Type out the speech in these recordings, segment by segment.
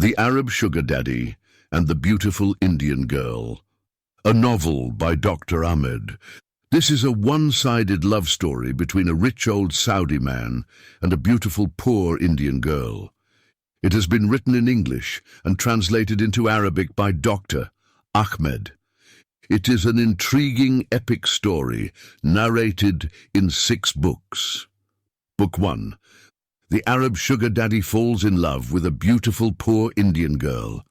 The Arab Sugar Daddy and the Beautiful Indian Girl. A novel by Dr. Ahmed. This is a one-sided love story between a rich old Saudi man and a beautiful poor Indian girl. It has been written in English and translated into Arabic by Dr. Ahmed. It is an intriguing epic story narrated in 6 books. Book 1. The Arab Sugar Daddy falls in love with a beautiful poor Indian girl.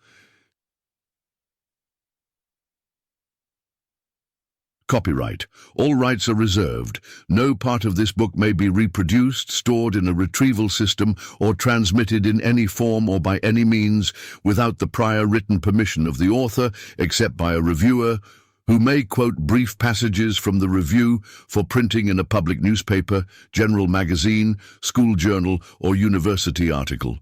Copyright. All rights are reserved. No part of this book may be reproduced, stored in a retrieval system, or transmitted in any form or by any means without the prior written permission of the author, except by a reviewer, who may quote brief passages from the review for printing in a public newspaper, general magazine, school journal, or university article.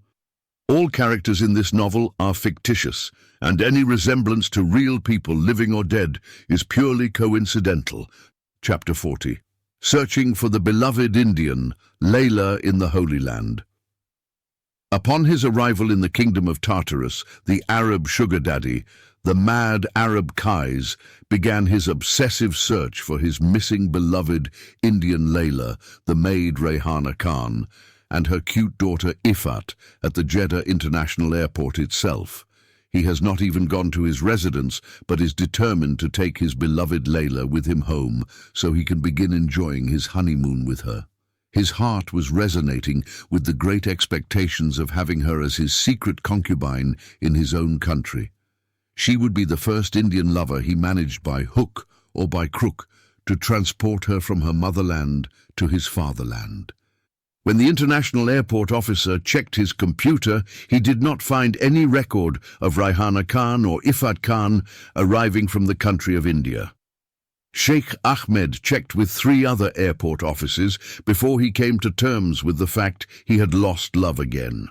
All characters in this novel are fictitious, and any resemblance to real people, living or dead, is purely coincidental. Chapter 40. Searching for the beloved Indian, Layla in the Holy Land. Upon his arrival in the kingdom of Tartarus, the Arab Sugar Daddy, the mad Arab Kais, began his obsessive search for his missing beloved Indian Layla, the maid Rayhana Khan, and her cute daughter Ifat at the Jeddah International Airport itself. He has not even gone to his residence, but is determined to take his beloved Layla with him home so he can begin enjoying his honeymoon with her. His heart was resonating with the great expectations of having her as his secret concubine in his own country. She would be the first Indian lover he managed by hook or by crook to transport her from her motherland to his fatherland. When the international airport officer checked his computer, he did not find any record of Rayhana Khan or Ifat Khan arriving from the country of India. Sheikh Ahmed checked with 3 other airport offices before he came to terms with the fact he had lost love again.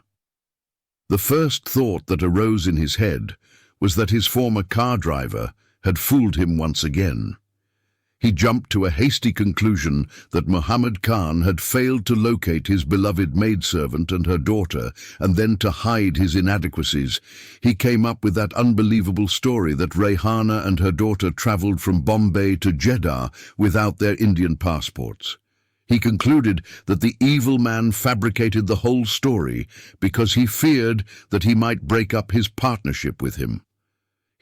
The first thought that arose in his head was that his former car driver had fooled him once again. He jumped to a hasty conclusion that Muhammad Khan had failed to locate his beloved maidservant and her daughter, and then to hide his inadequacies, he came up with that unbelievable story that Rayhana and her daughter traveled from Bombay to Jeddah without their Indian passports. He concluded that the evil man fabricated the whole story because he feared that he might break up his partnership with him.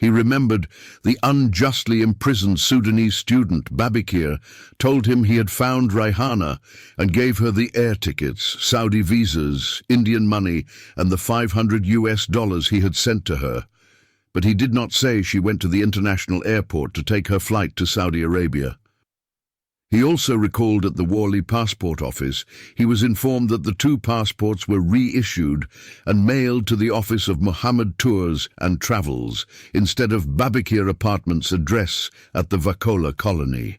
He remembered the unjustly imprisoned Sudanese student, Babakir, told him he had found Rayhana and gave her the air tickets, Saudi visas, Indian money, and the $500 he had sent to her. But he did not say she went to the international airport to take her flight to Saudi Arabia. He also recalled at the Worli passport office he was informed that the 2 passports were reissued and mailed to the office of Muhammad Tours and Travels instead of Babakir Apartments' address at the Vakola colony.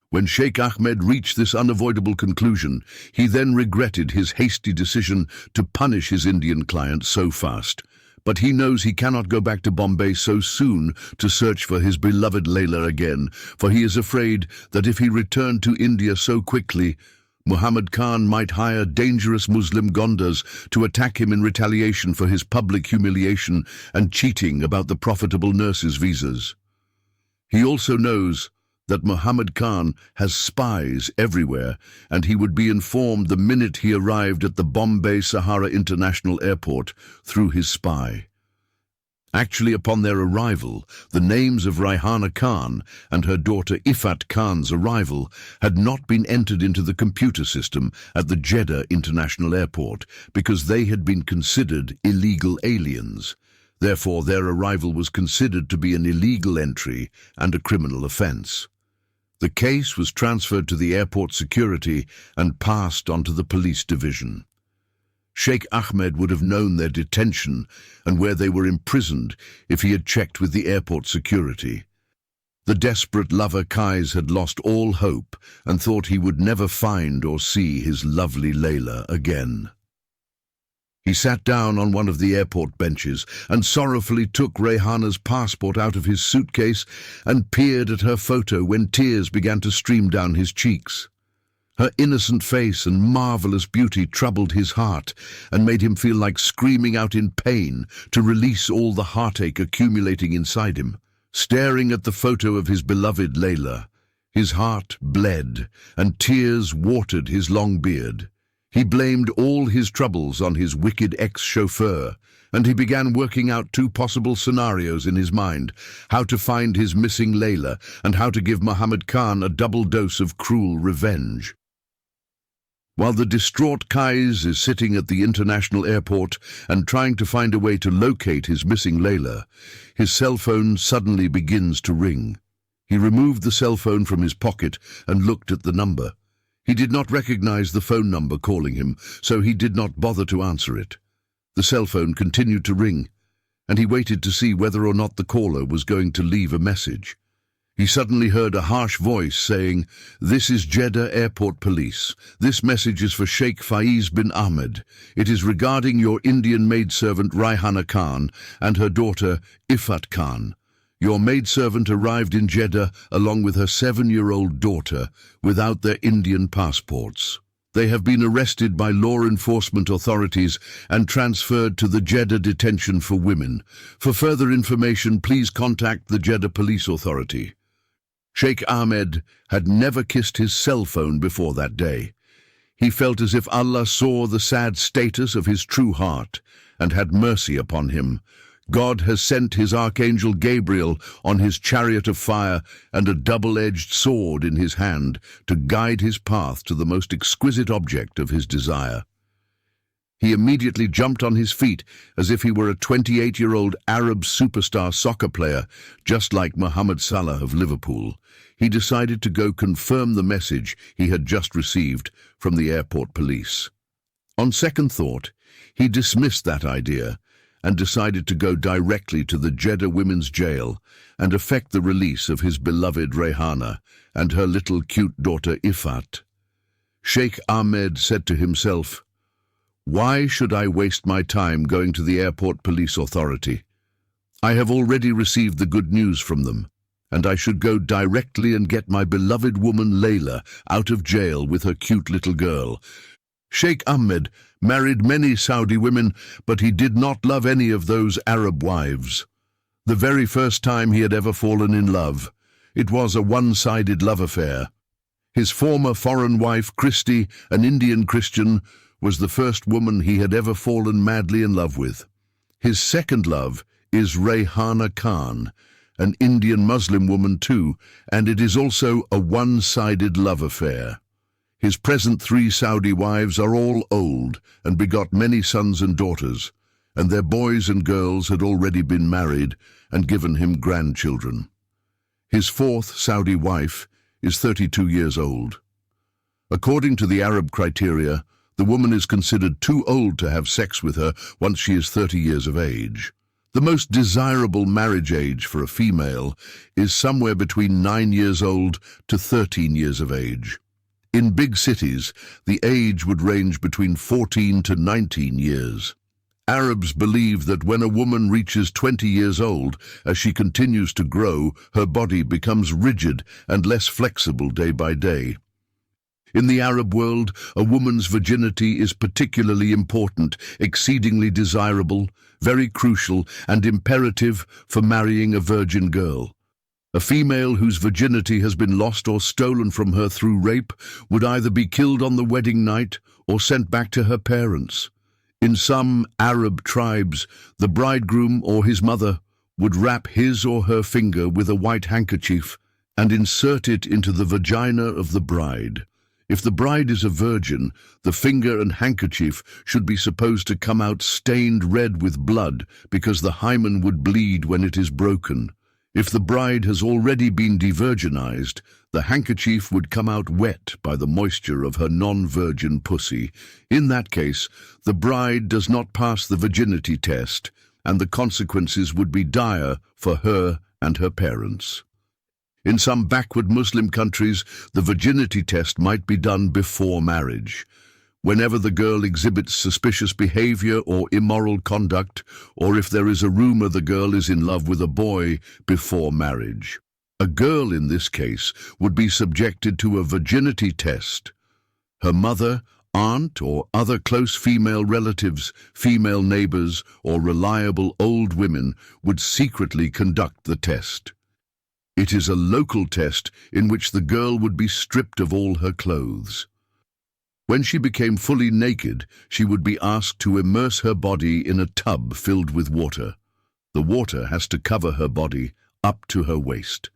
When Sheikh Ahmed reached this unavoidable conclusion, he then regretted his hasty decision to punish his Indian client so fast. But he knows he cannot go back to Bombay so soon to search for his beloved Layla again, for he is afraid that if he returned to India so quickly, Muhammad Khan might hire dangerous Muslim Gondas to attack him in retaliation for his public humiliation and cheating about the profitable nurses' visas. He also knows that Muhammad Khan has spies everywhere, and he would be informed the minute he arrived at the Bombay Sahara International Airport through his spy. Actually, upon their arrival, the names of Rayhana Khan and her daughter Ifat Khan's arrival had not been entered into the computer system at the Jeddah International Airport because they had been considered illegal aliens. Therefore, their arrival was considered to be an illegal entry and a criminal offense. The case was transferred to the airport security and passed on to the police division. Sheikh Ahmed would have known their detention and where they were imprisoned if he had checked with the airport security. The desperate lover Kais had lost all hope and thought he would never find or see his lovely Layla again. He sat down on one of the airport benches and sorrowfully took Rayhana's passport out of his suitcase and peered at her photo when tears began to stream down his cheeks. Her innocent face and marvelous beauty troubled his heart and made him feel like screaming out in pain to release all the heartache accumulating inside him. Staring at the photo of his beloved Layla, his heart bled and tears watered his long beard. He blamed all his troubles on his wicked ex-chauffeur, and he began working out two possible scenarios in his mind: how to find his missing Layla and how to give Muhammad Khan a double dose of cruel revenge. While the distraught Qais is sitting at the international airport and trying to find a way to locate his missing Layla, his cell phone suddenly begins to ring. He removed the cell phone from his pocket and looked at the number. He did not recognize the phone number calling him, so he did not bother to answer it. The cell phone continued to ring, and he waited to see whether or not the caller was going to leave a message. He suddenly heard a harsh voice saying, "This is Jeddah Airport Police. This message is for Sheikh Faiz bin Ahmed. It is regarding your Indian maidservant Raihana Khan and her daughter Ifat Khan. Your maidservant arrived in Jeddah along with her 7-year-old daughter without their Indian passports. They have been arrested by law enforcement authorities and transferred to the Jeddah Detention for Women. For further information, please contact the Jeddah Police Authority." Sheikh Ahmed had never kissed his cell phone before that day. He felt as if Allah saw the sad status of his true heart and had mercy upon him. God has sent his archangel Gabriel on his chariot of fire and a double-edged sword in his hand to guide his path to the most exquisite object of his desire. He immediately jumped on his feet as if he were a 28-year-old Arab superstar soccer player, just like Mohamed Salah of Liverpool. He decided to go confirm the message he had just received from the airport police. On second thought, he dismissed that idea and decided to go directly to the Jeddah Women's Jail and effect the release of his beloved Rayhana and her little cute daughter Ifat. Sheikh Ahmed said to himself, "Why should I waste my time going to the airport police authority? I have already received the good news from them, and I should go directly and get my beloved woman Layla out of jail with her cute little girl." Sheikh Ahmed married many Saudi women, but he did not love any of those Arab wives. The very first time he had ever fallen in love, it was a one-sided love affair. His former foreign wife, Christy, an Indian Christian, was the first woman he had ever fallen madly in love with. His second love is Rayhana Khan, an Indian Muslim woman too, and it is also a one-sided love affair. His present 3 Saudi wives are all old and begot many sons and daughters, and their boys and girls had already been married and given him grandchildren. His 4th Saudi wife is 32 years old. According to the Arab criteria, the woman is considered too old to have sex with her once she is 30 years of age. The most desirable marriage age for a female is somewhere between 9 years old to 13 years of age. In big cities, the age would range between 14 to 19 years. Arabs believe that when a woman reaches 20 years old, as she continues to grow, her body becomes rigid and less flexible day by day. In the Arab world, a woman's virginity is particularly important, exceedingly desirable, very crucial, and imperative for marrying a virgin girl. A female whose virginity has been lost or stolen from her through rape would either be killed on the wedding night or sent back to her parents. In some Arab tribes, the bridegroom or his mother would wrap his or her finger with a white handkerchief and insert it into the vagina of the bride. If the bride is a virgin, the finger and handkerchief should be supposed to come out stained red with blood because the hymen would bleed when it is broken. If the bride has already been devirginized, the handkerchief would come out wet by the moisture of her non-virgin pussy. In that case, the bride does not pass the virginity test, and the consequences would be dire for her and her parents. In some backward Muslim countries, the virginity test might be done before marriage. Whenever the girl exhibits suspicious behavior or immoral conduct, or if there is a rumor the girl is in love with a boy before marriage. A girl in this case would be subjected to a virginity test. Her mother, aunt, or other close female relatives, female neighbors, or reliable old women would secretly conduct the test. It is a local test in which the girl would be stripped of all her clothes. When she became fully naked, she would be asked to immerse her body in a tub filled with water. The water has to cover her body up to her waist.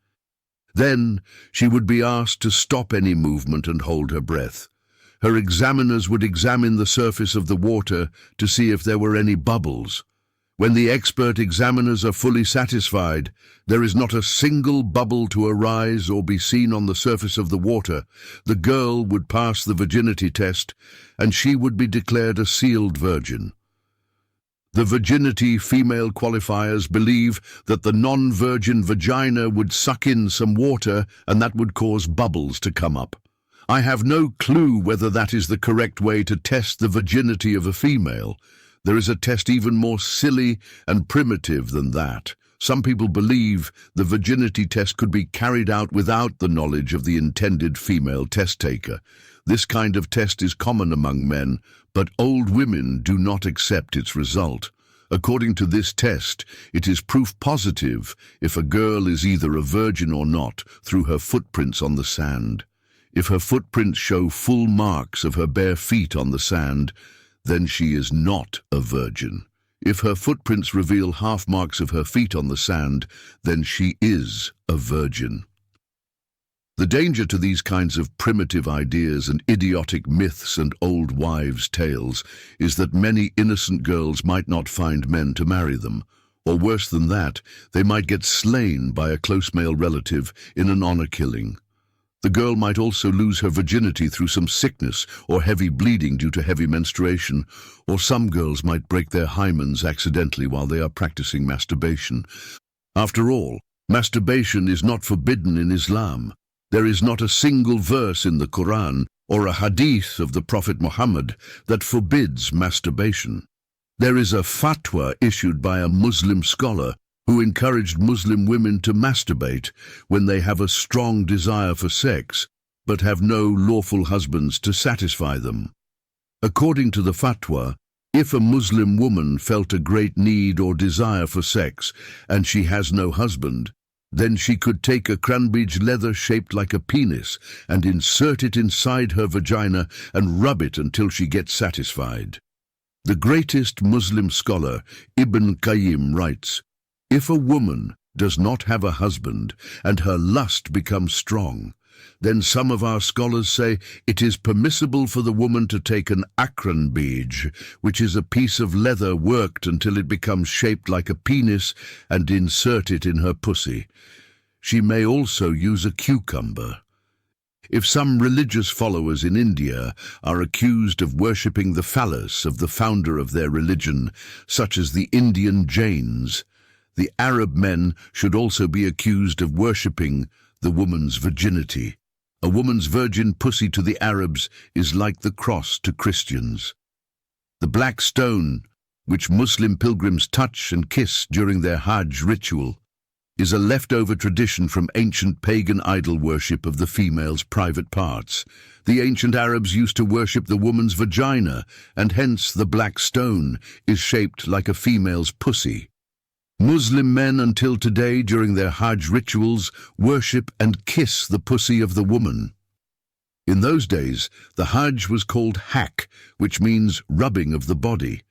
Then she would be asked to stop any movement and hold her breath. Her examiners would examine the surface of the water to see if there were any bubbles. When the expert examiners are fully satisfied, there is not a single bubble to arise or be seen on the surface of the water, the girl would pass the virginity test, and she would be declared a sealed virgin. The virginity female qualifiers believe that the non-virgin vagina would suck in some water and that would cause bubbles to come up. I have no clue whether that is the correct way to test the virginity of a female. There is a test even more silly and primitive than that. Some people believe the virginity test could be carried out without the knowledge of the intended female test taker. This kind of test is common among men, but old women do not accept its result. According to this test, it is proof positive if a girl is either a virgin or not through her footprints on the sand. If her footprints show full marks of her bare feet on the sand, then she is not a virgin. If her footprints reveal half marks of her feet on the sand, then she is a virgin. The danger to these kinds of primitive ideas and idiotic myths and old wives' tales is that many innocent girls might not find men to marry them, or worse than that, they might get slain by a close male relative in an honor killing. The girl might also lose her virginity through some sickness or heavy bleeding due to heavy menstruation, or some girls might break their hymens accidentally while they are practicing masturbation. After all, masturbation is not forbidden in Islam. There is not a single verse in the Quran or a hadith of the Prophet Muhammad that forbids masturbation. There is a fatwa issued by a Muslim scholar who encouraged Muslim women to masturbate when they have a strong desire for sex, but have no lawful husbands to satisfy them. According to the fatwa, if a Muslim woman felt a great need or desire for sex and she has no husband, then she could take a cranbridge leather shaped like a penis and insert it inside her vagina and rub it until she gets satisfied. The greatest Muslim scholar, Ibn Qayyim, writes, "If a woman does not have a husband and her lust becomes strong, then some of our scholars say it is permissible for the woman to take an akran bij, which is a piece of leather worked until it becomes shaped like a penis, and insert it in her pussy. She may also use a cucumber." If some religious followers in India are accused of worshipping the phallus of the founder of their religion, such as the Indian Jains, the Arab men should also be accused of worshipping the woman's virginity. A woman's virgin pussy to the Arabs is like the cross to Christians. The black stone, which Muslim pilgrims touch and kiss during their Hajj ritual, is a leftover tradition from ancient pagan idol worship of the female's private parts. The ancient Arabs used to worship the woman's vagina, and hence the black stone is shaped like a female's pussy. Muslim men until today during their Hajj rituals worship and kiss the pussy of the woman. In those days, the Hajj was called hak, which means rubbing of the body.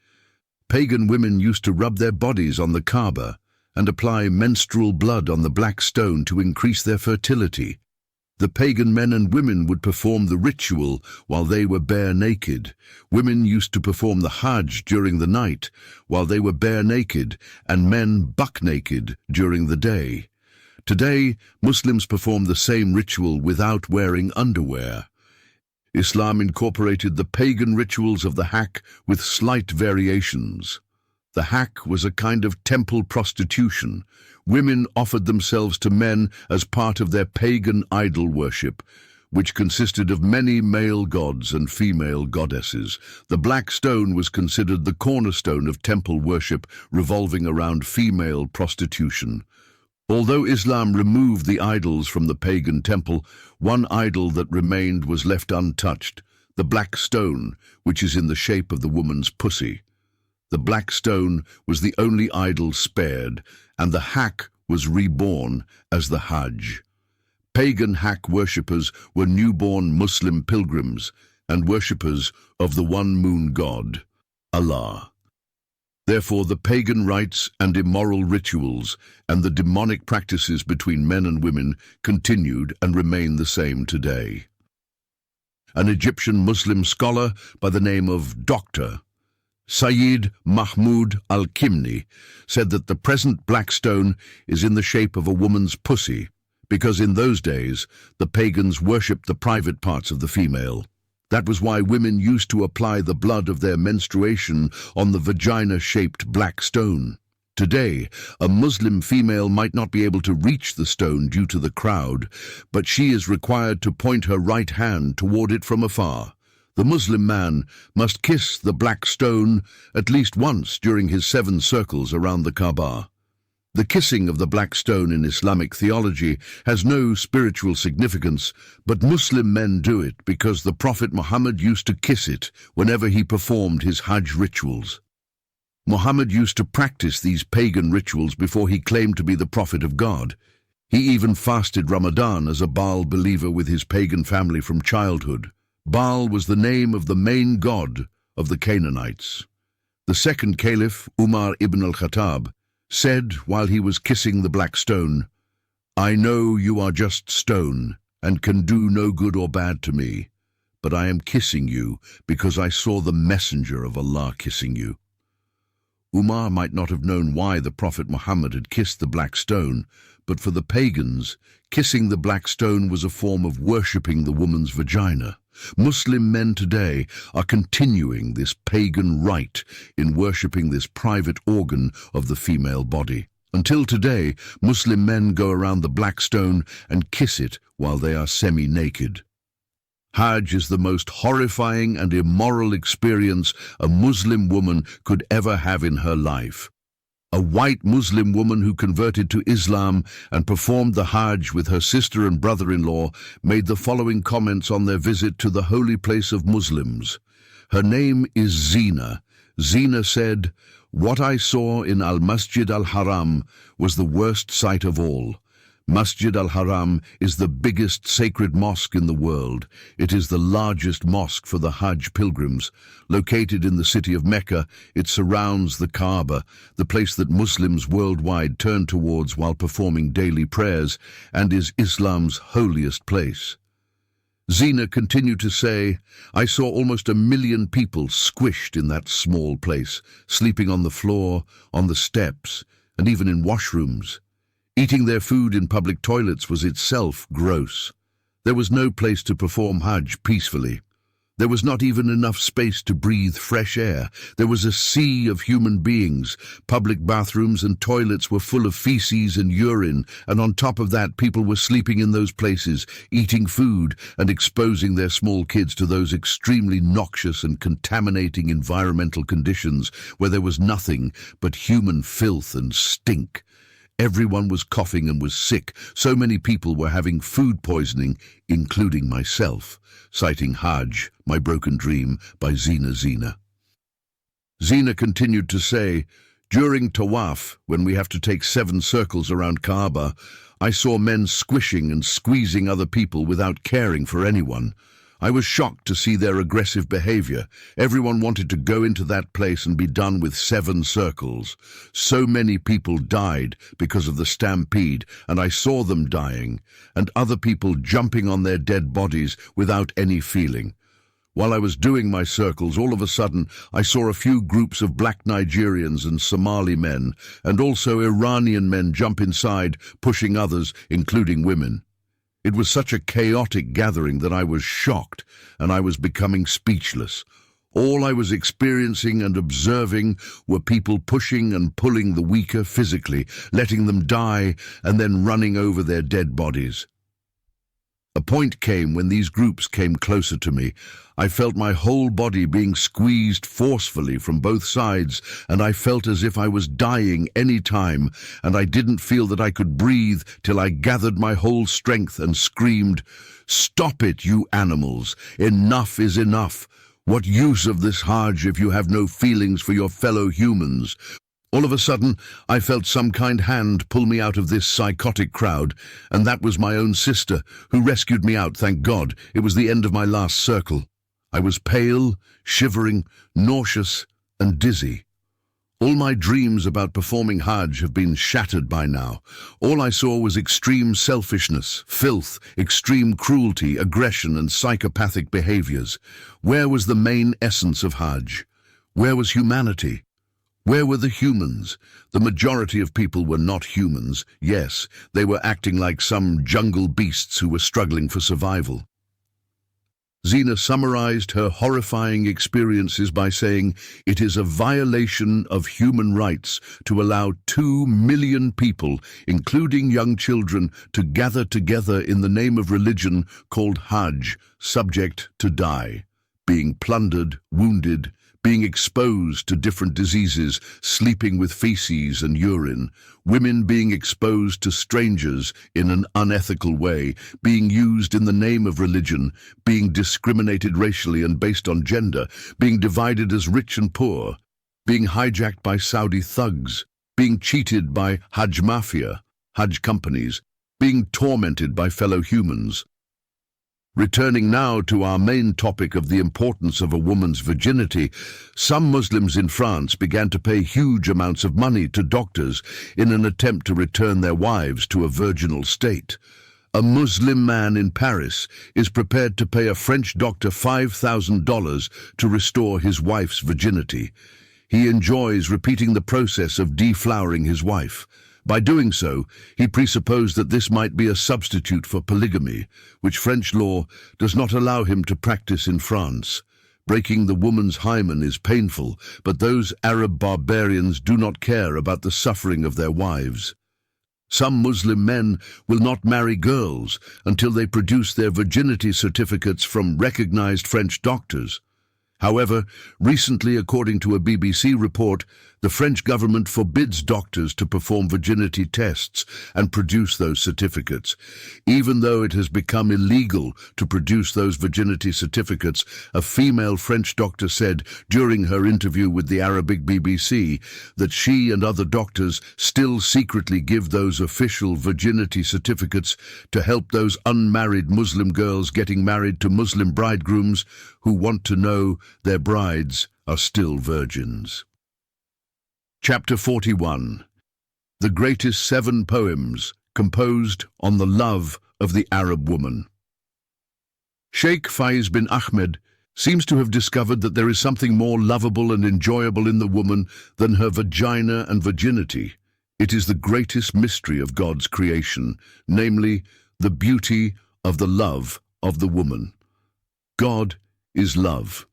Pagan women used to rub their bodies on the Kaaba and apply menstrual blood on the black stone to increase their fertility. The pagan men and women would perform the ritual while they were bare naked. Women used to perform the Hajj during the night while they were bare naked, and men buck naked during the day. Today, Muslims perform the same ritual without wearing underwear. Islam incorporated the pagan rituals of the hak with slight variations. The hak was a kind of temple prostitution. Women offered themselves to men as part of their pagan idol worship, which consisted of many male gods and female goddesses. The black stone was considered the cornerstone of temple worship, revolving around female prostitution. Although Islam removed the idols from the pagan temple, one idol that remained was left untouched, the black stone, which is in the shape of the woman's pussy. The black stone was the only idol spared, and the Hak was reborn as the Hajj. Pagan Hak worshippers were newborn Muslim pilgrims and worshippers of the one moon god, Allah. Therefore, the pagan rites and immoral rituals and the demonic practices between men and women continued and remain the same today. An Egyptian Muslim scholar by the name of Dr. Sayyid Mahmoud al-Kimni said that the present black stone is in the shape of a woman's pussy, because in those days the pagans worshipped the private parts of the female. That was why women used to apply the blood of their menstruation on the vagina-shaped black stone. Today, a Muslim female might not be able to reach the stone due to the crowd, but she is required to point her right hand toward it from afar. The Muslim man must kiss the black stone at least once during his 7 circles around the Kaaba. The kissing of the black stone in Islamic theology has no spiritual significance, but Muslim men do it because the Prophet Muhammad used to kiss it whenever he performed his Hajj rituals. Muhammad used to practice these pagan rituals before he claimed to be the Prophet of God. He even fasted Ramadan as a Baal believer with his pagan family from childhood. Baal was the name of the main god of the Canaanites. The second caliph, Umar ibn al-Khattab, said while he was kissing the black stone, "I know you are just stone and can do no good or bad to me, but I am kissing you because I saw the messenger of Allah kissing you." Umar might not have known why the Prophet Muhammad had kissed the black stone, but for the pagans, kissing the black stone was a form of worshipping the woman's vagina. Muslim men today are continuing this pagan rite in worshipping this private organ of the female body. Until today, Muslim men go around the black stone and kiss it while they are semi-naked. Hajj is the most horrifying and immoral experience a Muslim woman could ever have in her life. A white Muslim woman who converted to Islam and performed the Hajj with her sister and brother-in-law made the following comments on their visit to the holy place of Muslims. Her name is Zina. Zina said, "What I saw in Al-Masjid al-Haram was the worst sight of all. Masjid al-Haram is the biggest sacred mosque in the world. It is the largest mosque for the Hajj pilgrims. Located in the city of Mecca, it surrounds the Kaaba, the place that Muslims worldwide turn towards while performing daily prayers, and is Islam's holiest place." Zina continued to say, "I saw almost 1 million people squished in that small place, sleeping on the floor, on the steps, and even in washrooms. Eating their food in public toilets was itself gross. There was no place to perform Hajj peacefully. There was not even enough space to breathe fresh air. There was a sea of human beings. Public bathrooms and toilets were full of feces and urine, and on top of that, people were sleeping in those places, eating food, and exposing their small kids to those extremely noxious and contaminating environmental conditions where there was nothing but human filth and stink. Everyone was coughing and was sick. So many people were having food poisoning, including myself," citing Hajj, My Broken Dream by Zina Zina. Zina continued to say, "During Tawaf, when we have to take 7 circles around Kaaba, I saw men squishing and squeezing other people without caring for anyone. I was shocked to see their aggressive behavior. Everyone wanted to go into that place and be done with 7 circles. So many people died because of the stampede, and I saw them dying, and other people jumping on their dead bodies without any feeling. While I was doing my circles, all of a sudden, I saw a few groups of black Nigerians and Somali men, and also Iranian men jump inside, pushing others, including women. It was such a chaotic gathering that I was shocked, and I was becoming speechless. All I was experiencing and observing were people pushing and pulling the weaker physically, letting them die, and then running over their dead bodies. A point came when these groups came closer to me. I felt my whole body being squeezed forcefully from both sides, and I felt as if I was dying any time, and I didn't feel that I could breathe till I gathered my whole strength and screamed, "Stop it, you animals! Enough is enough! What use of this Hajj if you have no feelings for your fellow humans?" All of a sudden, I felt some kind hand pull me out of this psychotic crowd, and that was my own sister, who rescued me out, thank God. It was the end of my last circle. I was pale, shivering, nauseous, and dizzy. All my dreams about performing Hajj have been shattered by now. All I saw was extreme selfishness, filth, extreme cruelty, aggression, and psychopathic behaviors. Where was the main essence of Hajj? Where was humanity? Where were the humans? The majority of people were not humans. Yes, they were acting like some jungle beasts who were struggling for survival. Zina summarized her horrifying experiences by saying, "It is a violation of human rights to allow 2 million people, including young children, to gather together in the name of religion called Hajj, subject to die, being plundered, wounded, being exposed to different diseases, sleeping with feces and urine, women being exposed to strangers in an unethical way, being used in the name of religion, being discriminated racially and based on gender, being divided as rich and poor, being hijacked by Saudi thugs, being cheated by Hajj mafia, Hajj companies, being tormented by fellow humans." Returning now to our main topic of the importance of a woman's virginity, some Muslims in France began to pay huge amounts of money to doctors in an attempt to return their wives to a virginal state. A Muslim man in Paris is prepared to pay a French doctor $5,000 to restore his wife's virginity. He enjoys repeating the process of deflowering his wife. By doing so, he presupposed that this might be a substitute for polygamy, which French law does not allow him to practice in France. Breaking the woman's hymen is painful, but those Arab barbarians do not care about the suffering of their wives. Some Muslim men will not marry girls until they produce their virginity certificates from recognized French doctors. However, recently, according to a BBC report, the French government forbids doctors to perform virginity tests and produce those certificates. Even though it has become illegal to produce those virginity certificates, a female French doctor said during her interview with the Arabic BBC that she and other doctors still secretly give those official virginity certificates to help those unmarried Muslim girls getting married to Muslim bridegrooms who want to know their brides are still virgins. Chapter 41. The greatest 7 poems composed on the love of the Arab woman. Sheikh Faiz bin Ahmed seems to have discovered that there is something more lovable and enjoyable in the woman than her vagina and virginity. It is the greatest mystery of God's creation, namely, the beauty of the love of the woman. God is love.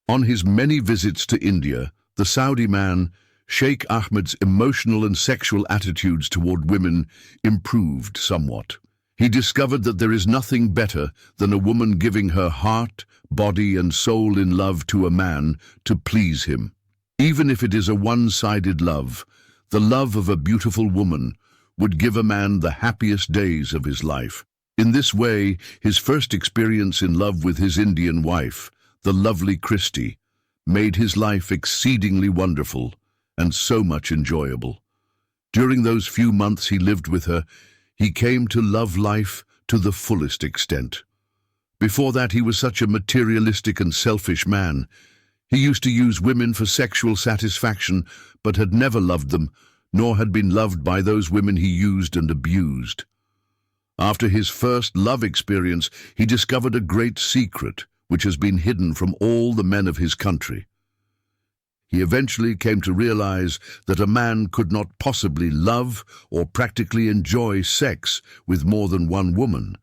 On his many visits to India, the Saudi man Sheikh Ahmed's emotional and sexual attitudes toward women improved somewhat. He discovered that there is nothing better than a woman giving her heart, body, and soul in love to a man to please him. Even if it is a one-sided love, the love of a beautiful woman would give a man the happiest days of his life. In this way, his first experience in love with his Indian wife, the lovely Christy, made his life exceedingly wonderful and so much enjoyable. During those few months he lived with her, he came to love life to the fullest extent. Before that, he was such a materialistic and selfish man. He used to use women for sexual satisfaction, but had never loved them, nor had been loved by those women he used and abused. After his first love experience, he discovered a great secret which has been hidden from all the men of his country. He eventually came to realize that a man could not possibly love or practically enjoy sex with more than one woman.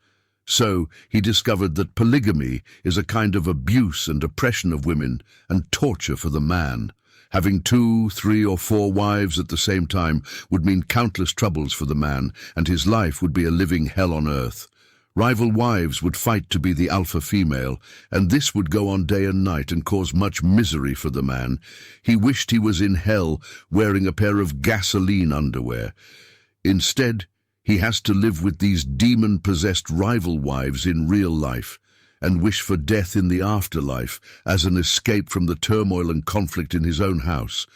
So he discovered that polygamy is a kind of abuse and oppression of women and torture for the man. Having 2, 3, or 4 wives at the same time would mean countless troubles for the man, and his life would be a living hell on earth. Rival wives would fight to be the alpha female, and this would go on day and night and cause much misery for the man. He wished he was in hell wearing a pair of gasoline underwear. Instead, he has to live with these demon-possessed rival wives in real life and wish for death in the afterlife as an escape from the turmoil and conflict in his own house.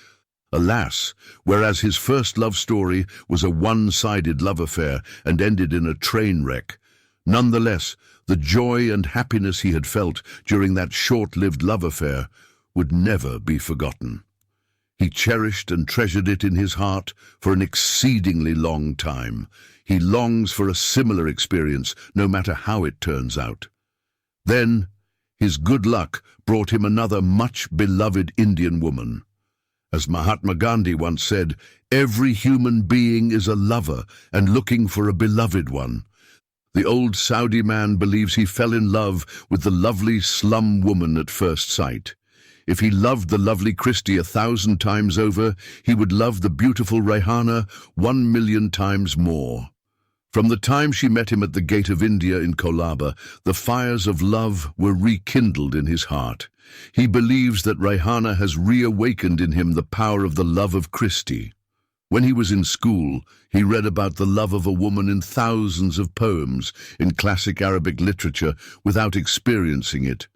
Alas, whereas his first love story was a one-sided love affair and ended in a train wreck, nonetheless, the joy and happiness he had felt during that short-lived love affair would never be forgotten. He cherished and treasured it in his heart for an exceedingly long time. He longs for a similar experience, no matter how it turns out. Then, his good luck brought him another much-beloved Indian woman. As Mahatma Gandhi once said, "Every human being is a lover and looking for a beloved one." The old Saudi man believes he fell in love with the lovely slum woman at first sight. If he loved the lovely Christy 1,000 times over, he would love the beautiful Rehana 1,000,000 times more. From the time she met him at the gate of India in Kolaba, the fires of love were rekindled in his heart. He believes that Rehana has reawakened in him the power of the love of Christy. When he was in school, he read about the love of a woman in thousands of poems in classic Arabic literature without experiencing it.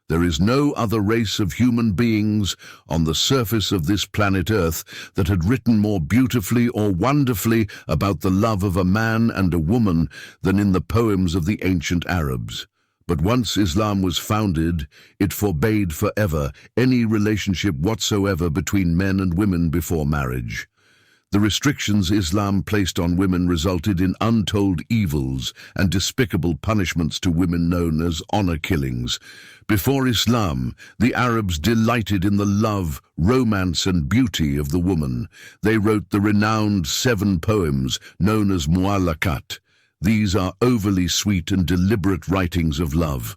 There is no other race of human beings on the surface of this planet Earth that had written more beautifully or wonderfully about the love of a man and a woman than in the poems of the ancient Arabs. But once Islam was founded, it forbade forever any relationship whatsoever between men and women before marriage. The restrictions Islam placed on women resulted in untold evils and despicable punishments to women known as honor killings. Before Islam, the Arabs delighted in the love, romance and beauty of the woman. They wrote the renowned 7 poems known as Mu'allaqat. These are overly sweet and deliberate writings of love.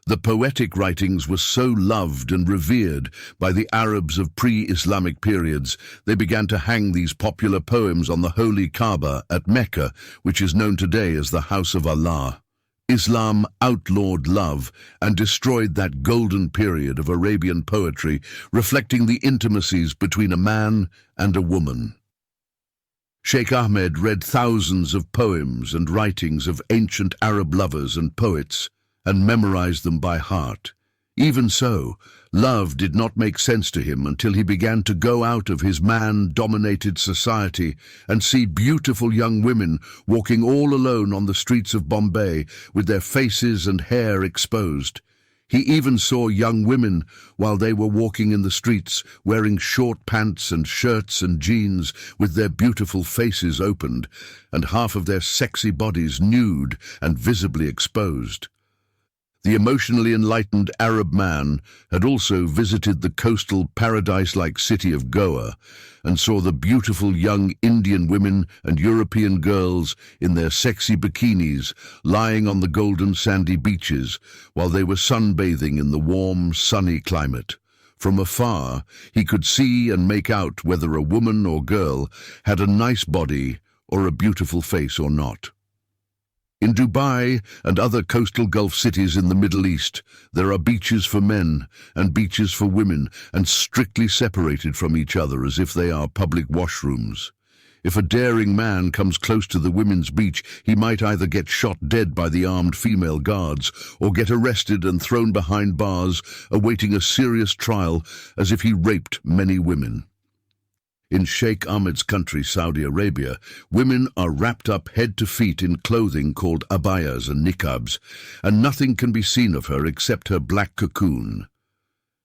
The poetic writings were so loved and revered by the Arabs of pre-Islamic periods, they began to hang these popular poems on the holy Kaaba at Mecca, which is known today as the House of Allah. Islam outlawed love and destroyed that golden period of Arabian poetry, reflecting the intimacies between a man and a woman. Sheikh Ahmed read thousands of poems and writings of ancient Arab lovers and poets, and memorized them by heart. Even so, love did not make sense to him until he began to go out of his man-dominated society and see beautiful young women walking all alone on the streets of Bombay with their faces and hair exposed. He even saw young women, while they were walking in the streets, wearing short pants and shirts and jeans with their beautiful faces opened and half of their sexy bodies nude and visibly exposed. The emotionally enlightened Arab man had also visited the coastal paradise-like city of Goa and saw the beautiful young Indian women and European girls in their sexy bikinis lying on the golden sandy beaches while they were sunbathing in the warm, sunny climate. From afar, he could see and make out whether a woman or girl had a nice body or a beautiful face or not. In Dubai and other coastal Gulf cities in the Middle East, there are beaches for men and beaches for women, and strictly separated from each other as if they are public washrooms. If a daring man comes close to the women's beach, he might either get shot dead by the armed female guards or get arrested and thrown behind bars, awaiting a serious trial as if he raped many women. In Sheikh Ahmed's country, Saudi Arabia, women are wrapped up head to feet in clothing called abayas and niqabs, and nothing can be seen of her except her black cocoon.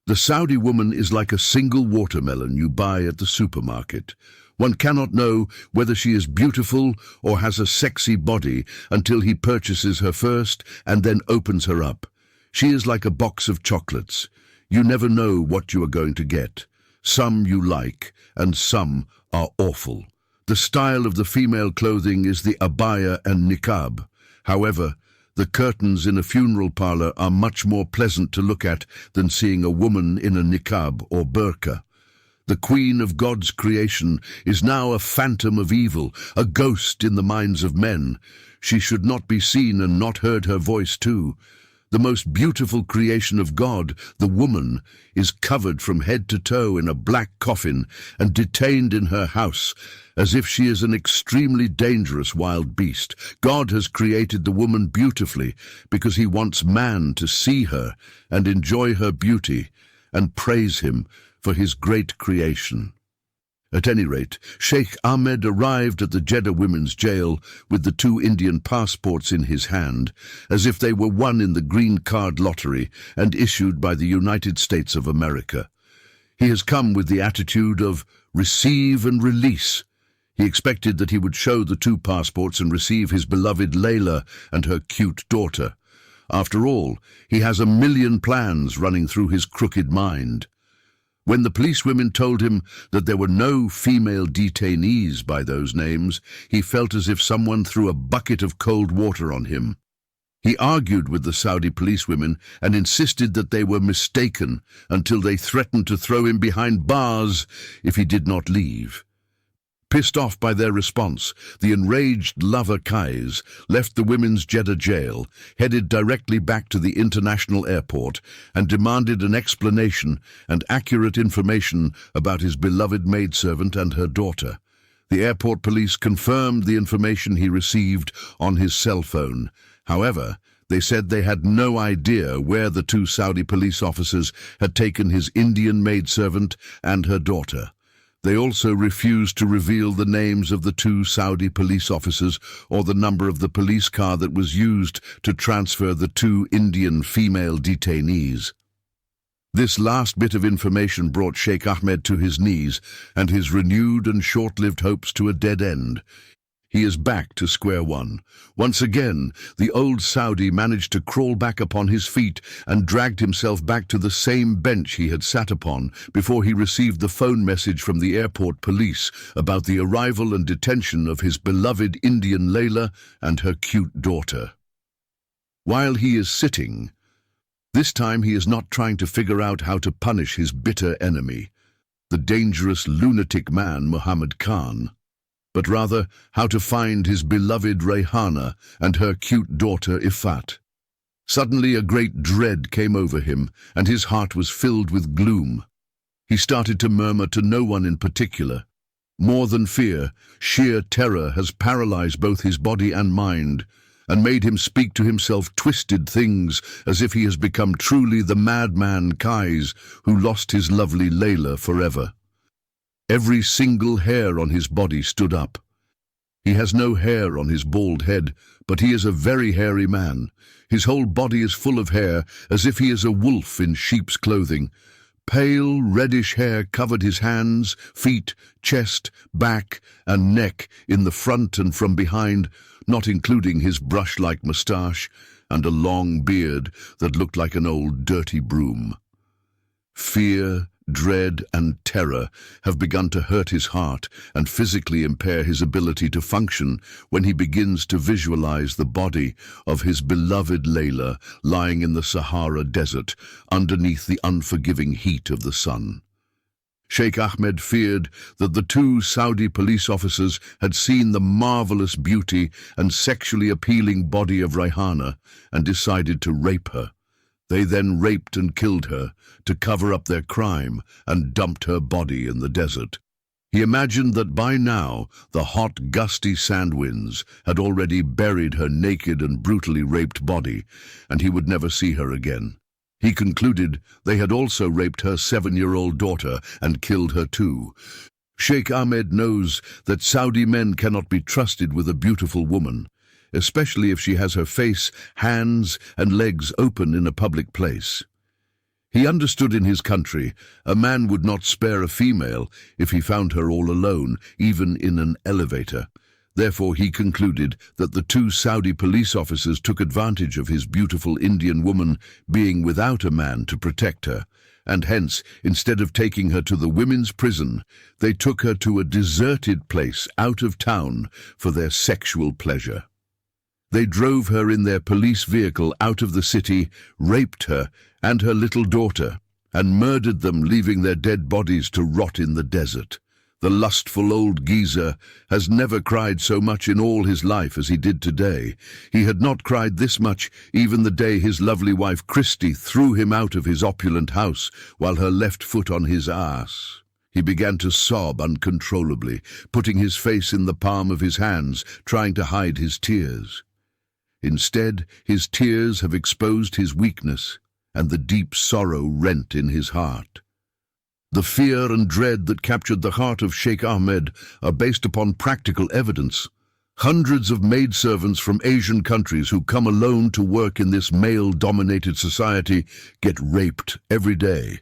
The Saudi woman is like a single watermelon you buy at the supermarket. One cannot know whether she is beautiful or has a sexy body until he purchases her first and then opens her up. She is like a box of chocolates. You never know what you are going to get. Some you like, and some are awful. The style of the female clothing is the abaya and niqab. However, the curtains in a funeral parlor are much more pleasant to look at than seeing a woman in a niqab or burqa. The queen of God's creation is now a phantom of evil, a ghost in the minds of men. She should not be seen and not heard her voice too. The most beautiful creation of God, the woman, is covered from head to toe in a black coffin and detained in her house, as if she is an extremely dangerous wild beast. God has created the woman beautifully because he wants man to see her and enjoy her beauty and praise him for his great creation. At any rate, Sheikh Ahmed arrived at the Jeddah women's jail with the 2 Indian passports in his hand, as if they were won in the green card lottery and issued by the United States of America. He has come with the attitude of receive and release. He expected that he would show the 2 passports and receive his beloved Layla and her cute daughter. After all, he has a million plans running through his crooked mind. When the policewomen told him that there were no female detainees by those names, he felt as if someone threw a bucket of cold water on him. He argued with the Saudi policewomen and insisted that they were mistaken until they threatened to throw him behind bars if he did not leave. Pissed off by their response, the enraged lover Kais left the women's Jeddah jail, headed directly back to the international airport, and demanded an explanation and accurate information about his beloved maidservant and her daughter. The airport police confirmed the information he received on his cell phone. However, they said they had no idea where the 2 Saudi police officers had taken his Indian maidservant and her daughter. They also refused to reveal the names of the 2 Saudi police officers or the number of the police car that was used to transfer the 2 Indian female detainees. This last bit of information brought Sheikh Ahmed to his knees and his renewed and short-lived hopes to a dead end. He is back to square one. Once again, the old Saudi managed to crawl back upon his feet and dragged himself back to the same bench he had sat upon before he received the phone message from the airport police about the arrival and detention of his beloved Indian Layla and her cute daughter. While he is sitting, this time he is not trying to figure out how to punish his bitter enemy, the dangerous lunatic man Muhammad Khan, but rather how to find his beloved Rayhana and her cute daughter Ifat. Suddenly a great dread came over him, and his heart was filled with gloom. He started to murmur to no one in particular. More than fear, sheer terror has paralyzed both his body and mind, and made him speak to himself twisted things as if he has become truly the madman Kais who lost his lovely Layla forever. Every single hair on his body stood up. He has no hair on his bald head, but he is a very hairy man. His whole body is full of hair, as if he is a wolf in sheep's clothing. Pale, reddish hair covered his hands, feet, chest, back, and neck in the front and from behind, not including his brush-like moustache and a long beard that looked like an old dirty broom. Fear, dread, and terror have begun to hurt his heart and physically impair his ability to function when he begins to visualize the body of his beloved Layla lying in the Sahara Desert underneath the unforgiving heat of the sun. Sheikh Ahmed feared that the 2 Saudi police officers had seen the marvelous beauty and sexually appealing body of Rayhana and decided to rape her. They then raped and killed her to cover up their crime and dumped her body in the desert. He imagined that by now the hot, gusty sand winds had already buried her naked and brutally raped body, and he would never see her again. He concluded they had also raped her 7-year-old daughter and killed her too. Sheikh Ahmed knows that Saudi men cannot be trusted with a beautiful woman, especially if she has her face, hands, and legs open in a public place. He understood in his country a man would not spare a female if he found her all alone, even in an elevator. Therefore, he concluded that the 2 Saudi police officers took advantage of his beautiful Indian woman being without a man to protect her, and hence, instead of taking her to the women's prison, they took her to a deserted place out of town for their sexual pleasure. They drove her in their police vehicle out of the city, raped her and her little daughter, and murdered them, leaving their dead bodies to rot in the desert. The lustful old geezer has never cried so much in all his life as he did today. He had not cried this much even the day his lovely wife Christy threw him out of his opulent house while her left foot on his ass. He began to sob uncontrollably, putting his face in the palm of his hands, trying to hide his tears. Instead, his tears have exposed his weakness and the deep sorrow rent in his heart. The fear and dread that captured the heart of Sheikh Ahmed are based upon practical evidence. Hundreds of maidservants from Asian countries who come alone to work in this male-dominated society get raped every day.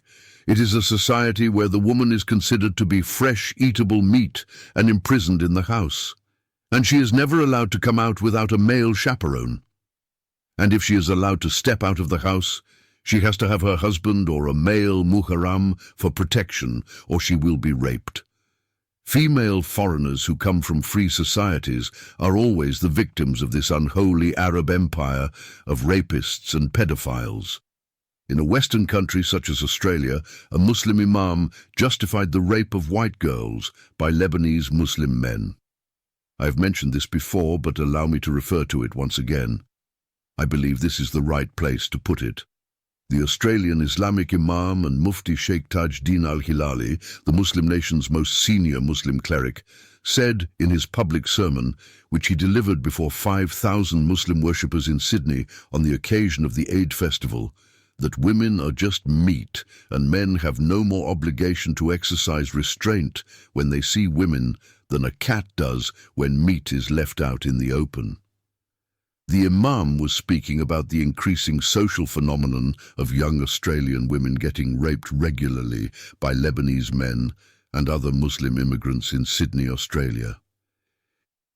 It is a society where the woman is considered to be fresh, eatable meat and imprisoned in the house. And she is never allowed to come out without a male chaperone. And if she is allowed to step out of the house, she has to have her husband or a male muharram for protection, or she will be raped. Female foreigners who come from free societies are always the victims of this unholy Arab empire of rapists and pedophiles. In a Western country such as Australia, a Muslim imam justified the rape of white girls by Lebanese Muslim men. I have mentioned this before, but allow me to refer to it once again. I believe this is the right place to put it. The Australian Islamic Imam and Mufti Sheikh Tajuddin al-Hilali, the Muslim nation's most senior Muslim cleric, said in his public sermon, which he delivered before 5,000 Muslim worshippers in Sydney on the occasion of the Eid festival, that women are just meat and men have no more obligation to exercise restraint when they see women than a cat does when meat is left out in the open. The Imam was speaking about the increasing social phenomenon of young Australian women getting raped regularly by Lebanese men and other Muslim immigrants in Sydney, Australia.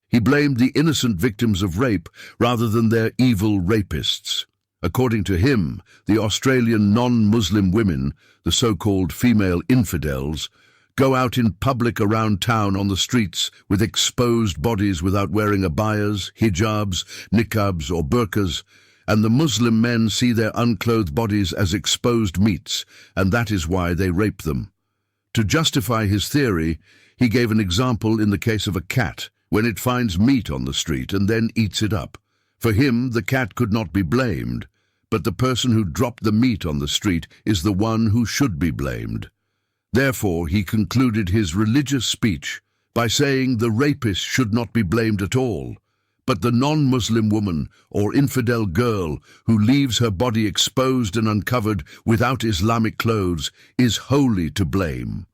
He blamed the innocent victims of rape rather than their evil rapists. According to him, the Australian non-Muslim women, the so-called female infidels, go out in public around town on the streets with exposed bodies without wearing abayas, hijabs, niqabs or burqas, and the Muslim men see their unclothed bodies as exposed meats, and that is why they rape them. To justify his theory, he gave an example in the case of a cat, when it finds meat on the street and then eats it up. For him, the cat could not be blamed, but the person who dropped the meat on the street is the one who should be blamed. Therefore, he concluded his religious speech by saying the rapist should not be blamed at all, but the non-Muslim woman or infidel girl who leaves her body exposed and uncovered without Islamic clothes is wholly to blame.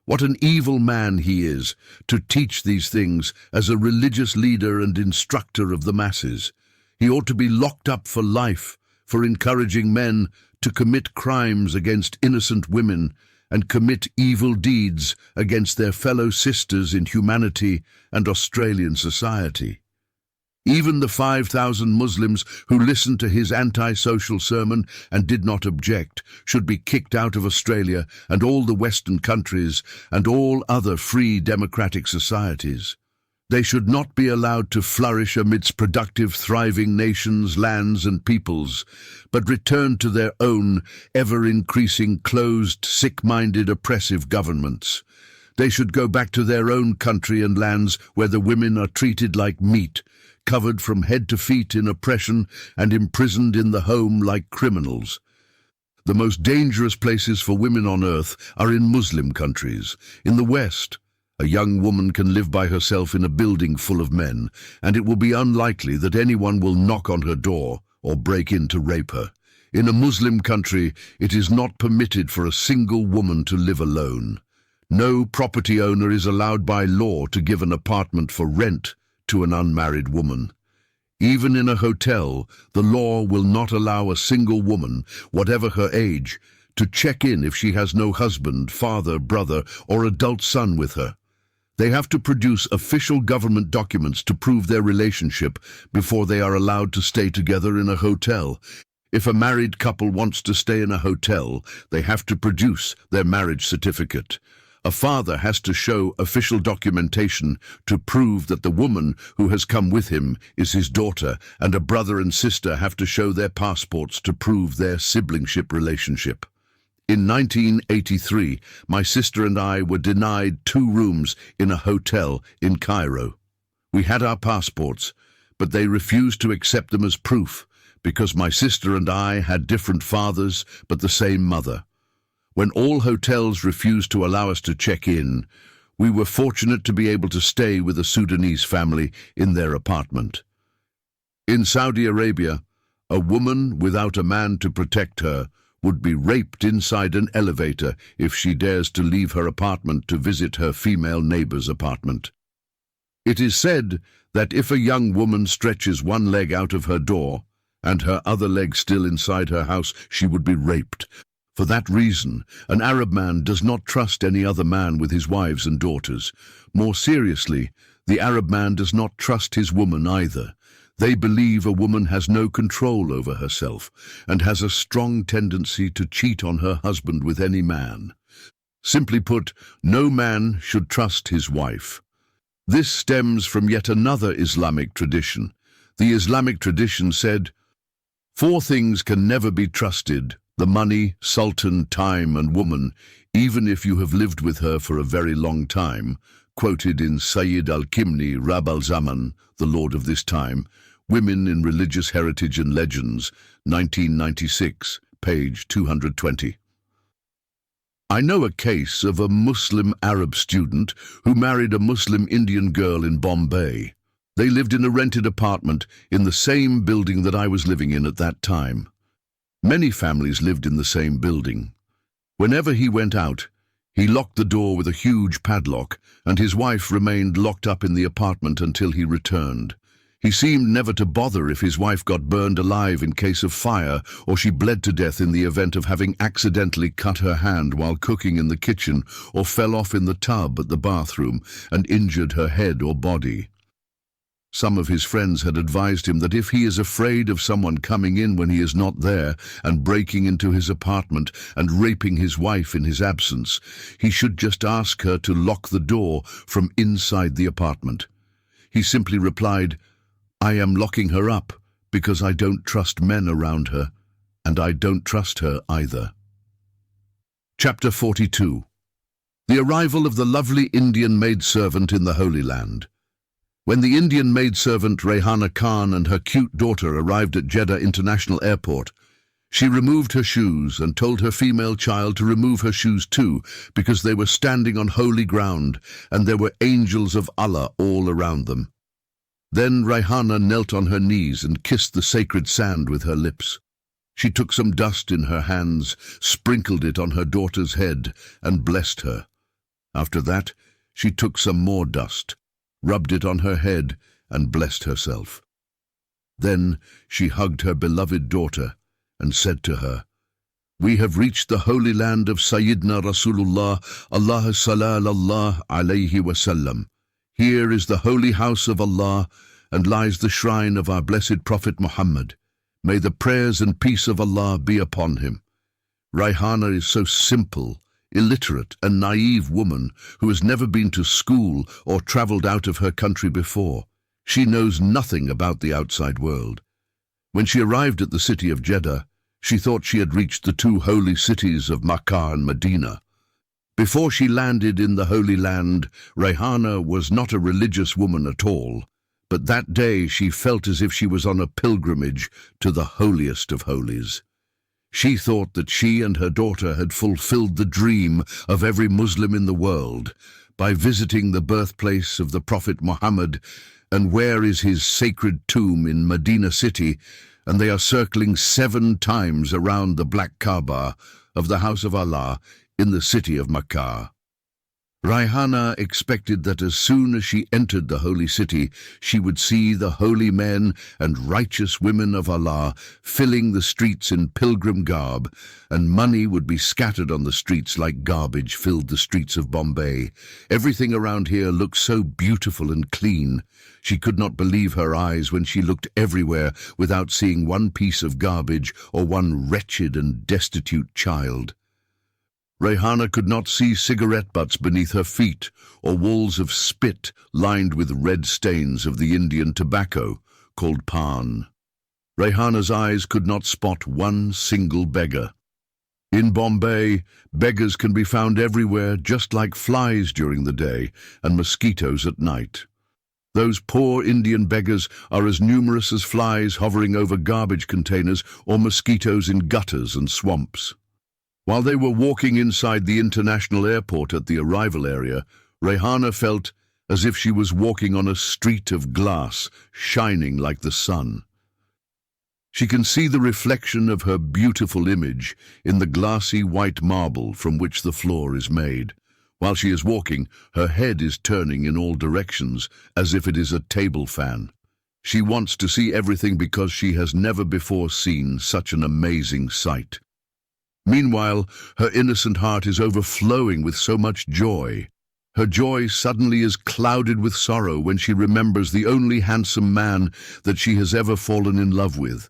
What an evil man he is to teach these things as a religious leader and instructor of the masses. He ought to be locked up for life for encouraging men to commit crimes against innocent women and commit evil deeds against their fellow sisters in humanity and Australian society. Even the 5,000 Muslims who listened to his anti-social sermon and did not object should be kicked out of Australia and all the Western countries and all other free democratic societies. They should not be allowed to flourish amidst productive, thriving nations, lands and peoples, but return to their own ever-increasing, closed, sick-minded, oppressive governments. They should go back to their own country and lands where the women are treated like meat, covered from head to feet in oppression and imprisoned in the home like criminals. The most dangerous places for women on earth are in Muslim countries. In the West, a young woman can live by herself in a building full of men, and it will be unlikely that anyone will knock on her door or break in to rape her. In a Muslim country, it is not permitted for a single woman to live alone. No property owner is allowed by law to give an apartment for rent to an unmarried woman. Even in a hotel, the law will not allow a single woman, whatever her age, to check in if she has no husband, father, brother, or adult son with her. They have to produce official government documents to prove their relationship before they are allowed to stay together in a hotel. If a married couple wants to stay in a hotel, they have to produce their marriage certificate. A father has to show official documentation to prove that the woman who has come with him is his daughter, and a brother and sister have to show their passports to prove their siblingship relationship. In 1983, my sister and I were denied 2 rooms in a hotel in Cairo. We had our passports, but they refused to accept them as proof because my sister and I had different fathers but the same mother. When all hotels refused to allow us to check in, we were fortunate to be able to stay with a Sudanese family in their apartment. In Saudi Arabia, a woman without a man to protect her would be raped inside an elevator if she dares to leave her apartment to visit her female neighbor's apartment. It is said that if a young woman stretches one leg out of her door and her other leg still inside her house, she would be raped. For that reason, an Arab man does not trust any other man with his wives and daughters. More seriously, the Arab man does not trust his woman either. They believe a woman has no control over herself and has a strong tendency to cheat on her husband with any man. Simply put, no man should trust his wife. This stems from yet another Islamic tradition. The Islamic tradition said, 4 things can never be trusted: the money, sultan, time, and woman, even if you have lived with her for a very long time, quoted in Sayyid al-Kimni, Rab al-Zaman, the Lord of this time, Women in Religious Heritage and Legends, 1996, page 220. I know a case of a Muslim Arab student who married a Muslim Indian girl in Bombay. They lived in a rented apartment in the same building that I was living in at that time. Many families lived in the same building. Whenever he went out, he locked the door with a huge padlock, and his wife remained locked up in the apartment until he returned. He seemed never to bother if his wife got burned alive in case of fire, or she bled to death in the event of having accidentally cut her hand while cooking in the kitchen, or fell off in the tub at the bathroom and injured her head or body. Some of his friends had advised him that if he is afraid of someone coming in when he is not there and breaking into his apartment and raping his wife in his absence, he should just ask her to lock the door from inside the apartment. He simply replied, "I am locking her up because I don't trust men around her, and I don't trust her either." Chapter 42. The arrival of the lovely Indian maidservant in the Holy Land. When the Indian maidservant Rayhana Khan and her cute daughter arrived at Jeddah International Airport, she removed her shoes and told her female child to remove her shoes too, because they were standing on holy ground and there were angels of Allah all around them. Then Rayhana knelt on her knees and kissed the sacred sand with her lips. She took some dust in her hands, sprinkled it on her daughter's head, and blessed her. After that, she took some more dust, rubbed it on her head, and blessed herself. Then she hugged her beloved daughter and said to her, "We have reached the holy land of Sayyidina Rasulullah, Allah sallallahu alayhi wasallam. Here is the holy house of Allah, and lies the shrine of our blessed Prophet Muhammad. May the prayers and peace of Allah be upon him." Rayhana is so simple, illiterate, and naive woman who has never been to school or traveled out of her country before. She knows nothing about the outside world. When she arrived at the city of Jeddah, she thought she had reached the 2 holy cities of Makkah and Medina. Before she landed in the Holy Land, Rayhana was not a religious woman at all, but that day she felt as if she was on a pilgrimage to the holiest of holies. She thought that she and her daughter had fulfilled the dream of every Muslim in the world by visiting the birthplace of the Prophet Muhammad, and where is his sacred tomb in Medina city, and they are circling 7 times around the Black Kaaba of the House of Allah in the city of Makkah. Rayhana expected that as soon as she entered the holy city, she would see the holy men and righteous women of Allah filling the streets in pilgrim garb, and money would be scattered on the streets like garbage filled the streets of Bombay. Everything around here looked so beautiful and clean. She could not believe her eyes when she looked everywhere without seeing one piece of garbage or one wretched and destitute child. Rayhana could not see cigarette butts beneath her feet or walls of spit lined with red stains of the Indian tobacco called pan. Rayhana's eyes could not spot one single beggar. In Bombay, beggars can be found everywhere, just like flies during the day and mosquitoes at night. Those poor Indian beggars are as numerous as flies hovering over garbage containers or mosquitoes in gutters and swamps. While they were walking inside the international airport at the arrival area, Rayhana felt as if she was walking on a street of glass, shining like the sun. She can see the reflection of her beautiful image in the glassy white marble from which the floor is made. While she is walking, her head is turning in all directions, as if it is a table fan. She wants to see everything because she has never before seen such an amazing sight. Meanwhile, her innocent heart is overflowing with so much joy. Her joy suddenly is clouded with sorrow when she remembers the only handsome man that she has ever fallen in love with.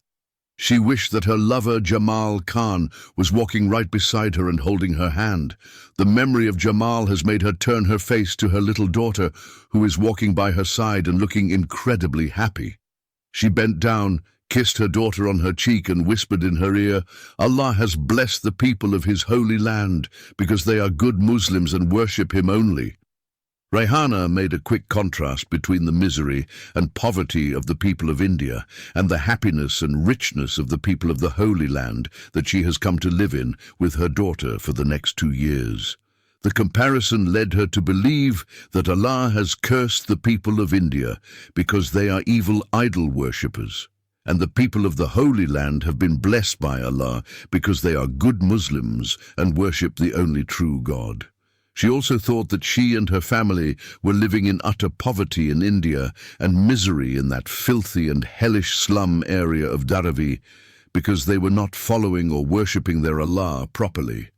She wished that her lover Jamal Khan was walking right beside her and holding her hand. The memory of Jamal has made her turn her face to her little daughter, who is walking by her side and looking incredibly happy. She bent down, kissed her daughter on her cheek and whispered in her ear, "Allah has blessed the people of his holy land because they are good Muslims and worship him only." Rayhana made a quick contrast between the misery and poverty of the people of India and the happiness and richness of the people of the Holy Land that she has come to live in with her daughter for the next 2 years. The comparison led her to believe that Allah has cursed the people of India because they are evil idol worshippers, and the people of the Holy Land have been blessed by Allah because they are good Muslims and worship the only true God. She also thought that she and her family were living in utter poverty in India and misery in that filthy and hellish slum area of Dharavi because they were not following or worshipping their Allah properly.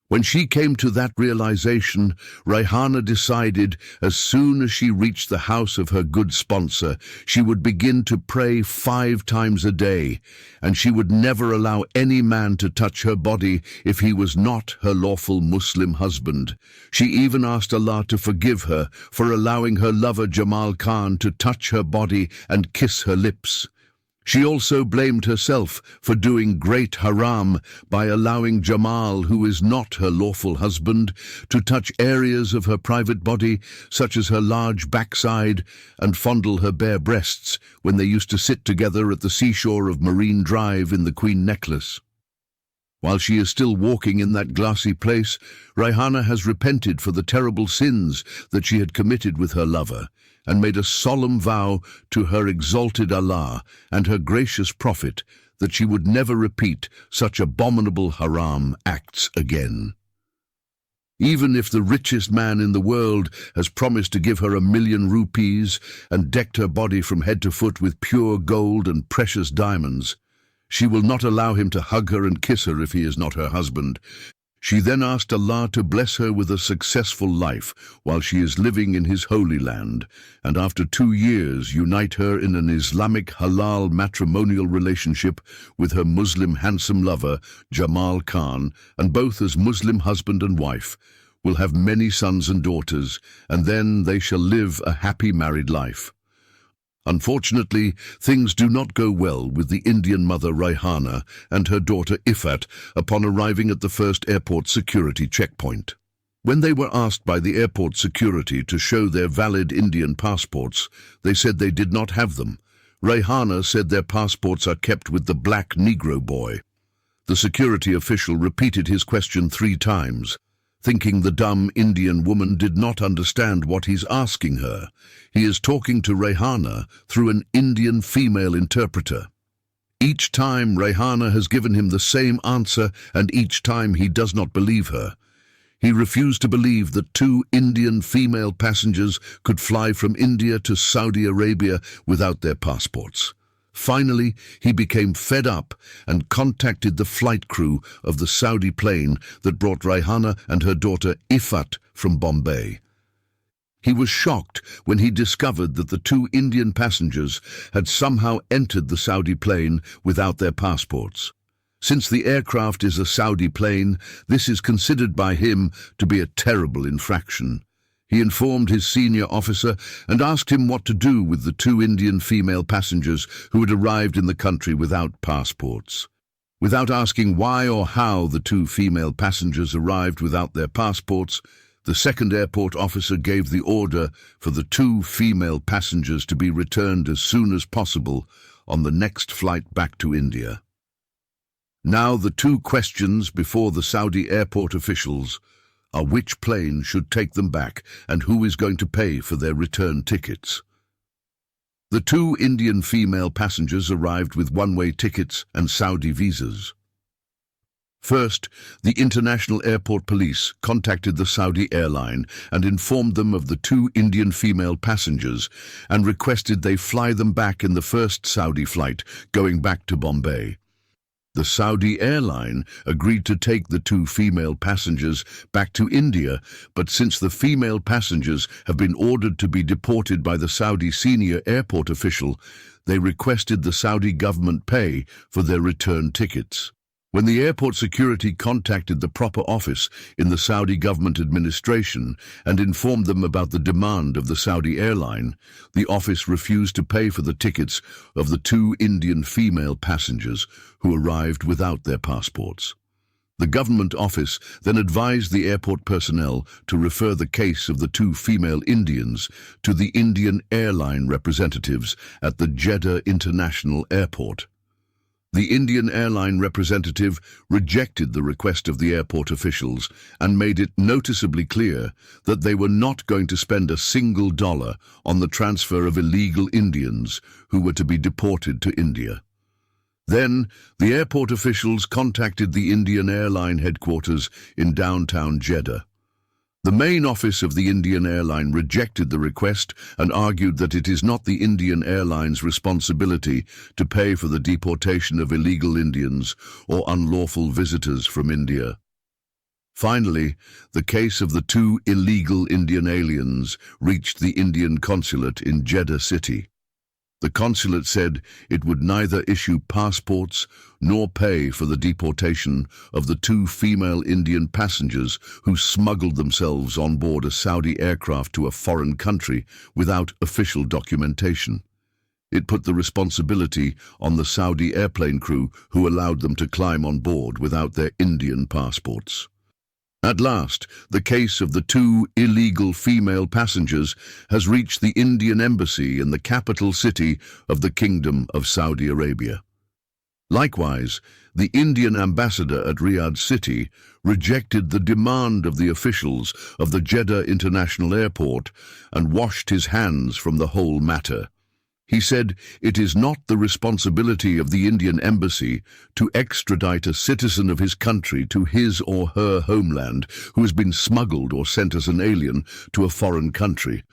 When she came to that realization, Rayhana decided as soon as she reached the house of her good sponsor, she would begin to pray 5 times a day, and she would never allow any man to touch her body if he was not her lawful Muslim husband. She even asked Allah to forgive her for allowing her lover Jamal Khan to touch her body and kiss her lips. She also blamed herself for doing great haram by allowing Jamal, who is not her lawful husband, to touch areas of her private body, such as her large backside, and fondle her bare breasts when they used to sit together at the seashore of Marine Drive in the Queen Necklace. While she is still walking in that glassy place, Rayhana has repented for the terrible sins that she had committed with her lover, and made a solemn vow to her exalted Allah and her gracious Prophet that she would never repeat such abominable haram acts again. Even if the richest man in the world has promised to give her 1,000,000 rupees and decked her body from head to foot with pure gold and precious diamonds, she will not allow him to hug her and kiss her if he is not her husband. She then asked Allah to bless her with a successful life while she is living in his holy land, and after 2 years unite her in an Islamic halal matrimonial relationship with her Muslim handsome lover, Jamal Khan, and both as Muslim husband and wife, will have many sons and daughters, and then they shall live a happy married life. Unfortunately, things do not go well with the Indian mother Rayhana and her daughter Ifat upon arriving at the first airport security checkpoint. When they were asked by the airport security to show their valid Indian passports, they said they did not have them. Rayhana said their passports are kept with the black Negro boy. The security official repeated his question 3 times. Thinking the dumb Indian woman did not understand what he's asking her, he is talking to Rayhana through an Indian female interpreter. Each time Rayhana has given him the same answer, and each time he does not believe her. He refused to believe that 2 Indian female passengers could fly from India to Saudi Arabia without their passports. Finally, he became fed up and contacted the flight crew of the Saudi plane that brought Rayhana and her daughter Ifat from Bombay. He was shocked when he discovered that the 2 Indian passengers had somehow entered the Saudi plane without their passports. Since the aircraft is a Saudi plane, this is considered by him to be a terrible infraction. He informed his senior officer and asked him what to do with the 2 Indian female passengers who had arrived in the country without passports. Without asking why or how the two female passengers arrived without their passports, the second airport officer gave the order for the two female passengers to be returned as soon as possible on the next flight back to India. Now the two questions before the Saudi airport officials are which plane should take them back and who is going to pay for their return tickets. The two Indian female passengers arrived with one-way tickets and Saudi visas. First, the International Airport Police contacted the Saudi airline and informed them of the two Indian female passengers and requested they fly them back in the first Saudi flight going back to Bombay. The Saudi airline agreed to take the two female passengers back to India, but since the female passengers have been ordered to be deported by the Saudi senior airport official, they requested the Saudi government pay for their return tickets. When the airport security contacted the proper office in the Saudi government administration and informed them about the demand of the Saudi airline, the office refused to pay for the tickets of the two Indian female passengers who arrived without their passports. The government office then advised the airport personnel to refer the case of the two female Indians to the Indian airline representatives at the Jeddah International Airport. The Indian airline representative rejected the request of the airport officials and made it noticeably clear that they were not going to spend a single dollar on the transfer of illegal Indians who were to be deported to India. Then, the airport officials contacted the Indian airline headquarters in downtown Jeddah. The main office of the Indian airline rejected the request and argued that it is not the Indian airline's responsibility to pay for the deportation of illegal Indians or unlawful visitors from India. Finally, the case of the two illegal Indian aliens reached the Indian consulate in Jeddah City. The consulate said it would neither issue passports nor pay for the deportation of the two female Indian passengers who smuggled themselves on board a Saudi aircraft to a foreign country without official documentation. It put the responsibility on the Saudi airplane crew who allowed them to climb on board without their Indian passports. At last, the case of the two illegal female passengers has reached the Indian embassy in the capital city of the Kingdom of Saudi Arabia. Likewise, the Indian ambassador at Riyadh City rejected the demand of the officials of the Jeddah International Airport and washed his hands from the whole matter. He said it is not the responsibility of the Indian embassy to extradite a citizen of his country to his or her homeland who has been smuggled or sent as an alien to a foreign country.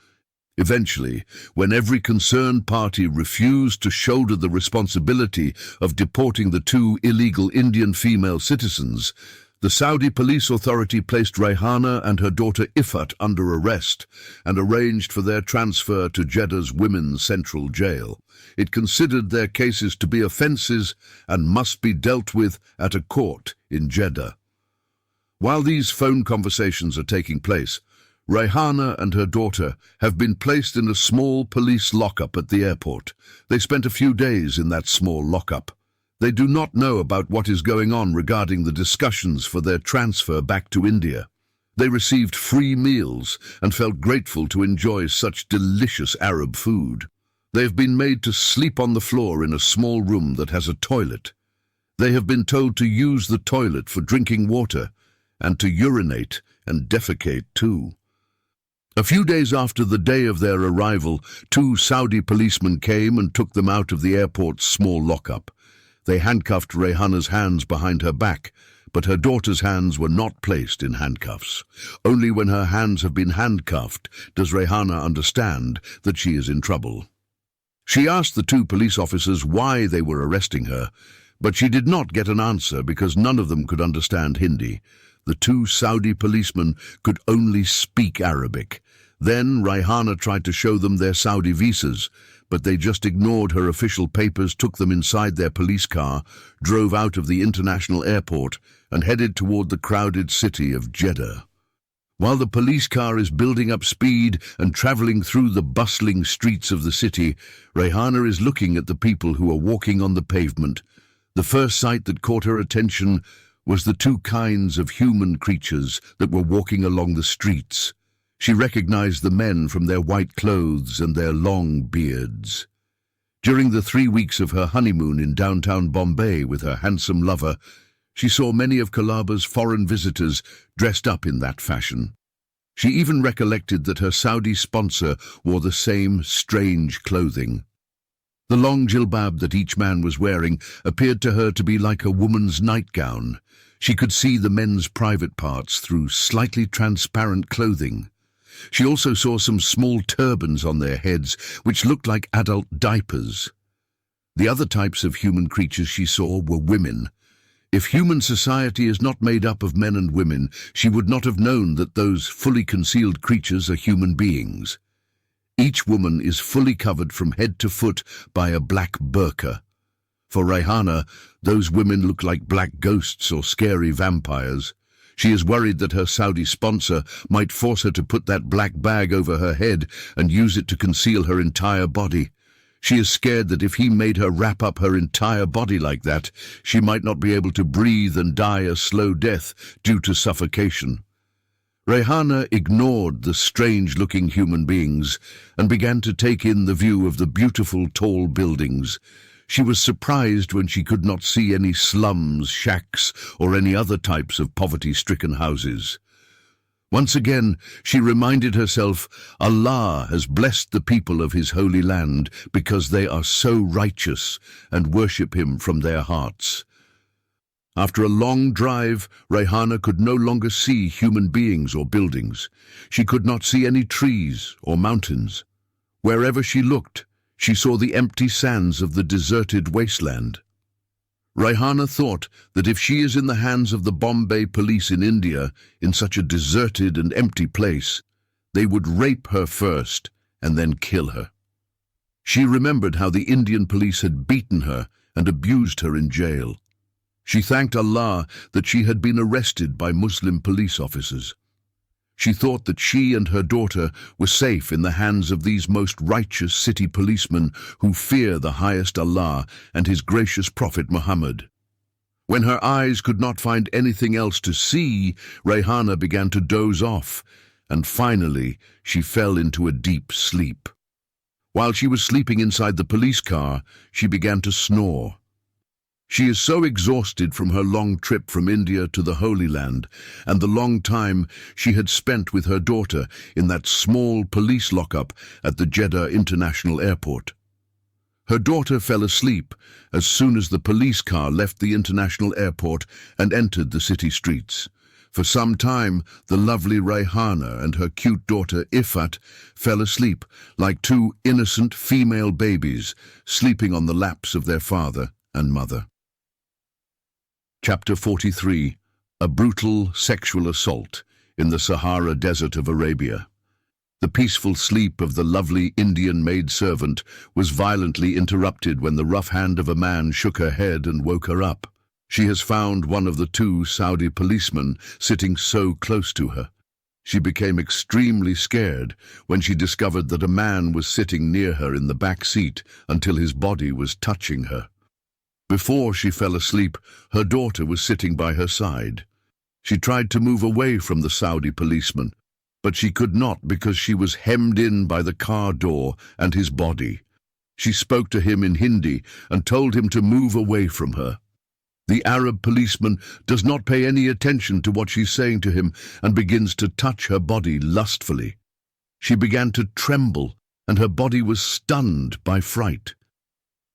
Eventually, when every concerned party refused to shoulder the responsibility of deporting the two illegal Indian female citizens, the Saudi police authority placed Rayhana and her daughter Ifat under arrest and arranged for their transfer to Jeddah's Women's Central Jail. It considered their cases to be offences and must be dealt with at a court in Jeddah. While these phone conversations are taking place, Rayhana and her daughter have been placed in a small police lockup at the airport. They spent a few days in that small lockup. They do not know about what is going on regarding the discussions for their transfer back to India. They received free meals and felt grateful to enjoy such delicious Arab food. They have been made to sleep on the floor in a small room that has a toilet. They have been told to use the toilet for drinking water and to urinate and defecate too. A few days after the day of their arrival, two Saudi policemen came and took them out of the airport's small lockup. They handcuffed Rayhana's hands behind her back, but her daughter's hands were not placed in handcuffs. Only when her hands have been handcuffed does Rayhana understand that she is in trouble. She asked the two police officers why they were arresting her, but she did not get an answer because none of them could understand Hindi. The two Saudi policemen could only speak Arabic. Then Rayhana tried to show them their Saudi visas, but they just ignored her official papers, took them inside their police car, drove out of the international airport, and headed toward the crowded city of Jeddah. While the police car is building up speed and traveling through the bustling streets of the city, Rayhana is looking at the people who are walking on the pavement. The first sight that caught her attention was the two kinds of human creatures that were walking along the streets. She recognized the men from their white clothes and their long beards. During the 3 weeks of her honeymoon in downtown Bombay with her handsome lover, she saw many of Calaba's foreign visitors dressed up in that fashion. She even recollected that her Saudi sponsor wore the same strange clothing. The long jilbab that each man was wearing appeared to her to be like a woman's nightgown. She could see the men's private parts through slightly transparent clothing. She also saw some small turbans on their heads, which looked like adult diapers. The other types of human creatures she saw were women. If human society is not made up of men and women, she would not have known that those fully concealed creatures are human beings. Each woman is fully covered from head to foot by a black burqa. For Rayhana, those women look like black ghosts or scary vampires. She is worried that her Saudi sponsor might force her to put that black bag over her head and use it to conceal her entire body. She is scared that if he made her wrap up her entire body like that, she might not be able to breathe and die a slow death due to suffocation. Rayhana ignored the strange-looking human beings and began to take in the view of the beautiful tall buildings. She was surprised when she could not see any slums, shacks, or any other types of poverty-stricken houses. Once again, she reminded herself, Allah has blessed the people of His holy land because they are so righteous and worship Him from their hearts. After a long drive, Rayhana could no longer see human beings or buildings. She could not see any trees or mountains. Wherever she looked, she saw the empty sands of the deserted wasteland. Rayhana thought that if she is in the hands of the Bombay police in India, in such a deserted and empty place, they would rape her first and then kill her. She remembered how the Indian police had beaten her and abused her in jail. She thanked Allah that she had been arrested by Muslim police officers. She thought that she and her daughter were safe in the hands of these most righteous city policemen who fear the highest Allah and His gracious Prophet Muhammad. When her eyes could not find anything else to see, Rayhana began to doze off, and finally she fell into a deep sleep. While she was sleeping inside the police car, she began to snore. She is so exhausted from her long trip from India to the Holy Land and the long time she had spent with her daughter in that small police lockup at the Jeddah International Airport. Her daughter fell asleep as soon as the police car left the international airport and entered the city streets. For some time, the lovely Rayhana and her cute daughter Ifat fell asleep like two innocent female babies sleeping on the laps of their father and mother. Chapter 43. A brutal sexual assault in the Sahara Desert of Arabia. The peaceful sleep of the lovely Indian maidservant was violently interrupted when the rough hand of a man shook her head and woke her up. She has found one of the two Saudi policemen sitting so close to her. She became extremely scared when she discovered that a man was sitting near her in the back seat until his body was touching her. Before she fell asleep, her daughter was sitting by her side. She tried to move away from the Saudi policeman, but she could not because she was hemmed in by the car door and his body. She spoke to him in Hindi and told him to move away from her. The Arab policeman does not pay any attention to what she's saying to him and begins to touch her body lustfully. She began to tremble and her body was stunned by fright.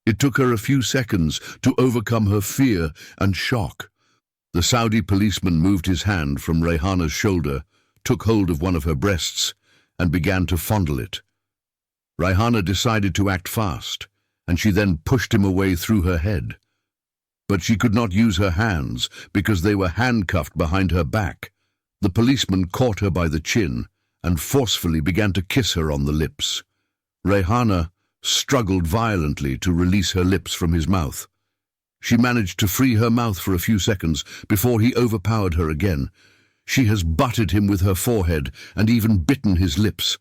It took her a few seconds to overcome her fear and shock. The Saudi policeman moved his hand from Rayhana's shoulder, took hold of one of her breasts, and began to fondle it. Rayhana decided to act fast, and she then pushed him away through her head. But she could not use her hands because they were handcuffed behind her back. The policeman caught her by the chin and forcefully began to kiss her on the lips. Rayhana struggled violently to release her lips from his mouth. She managed to free her mouth for a few seconds before he overpowered her again. She has butted him with her forehead and even bitten his lips.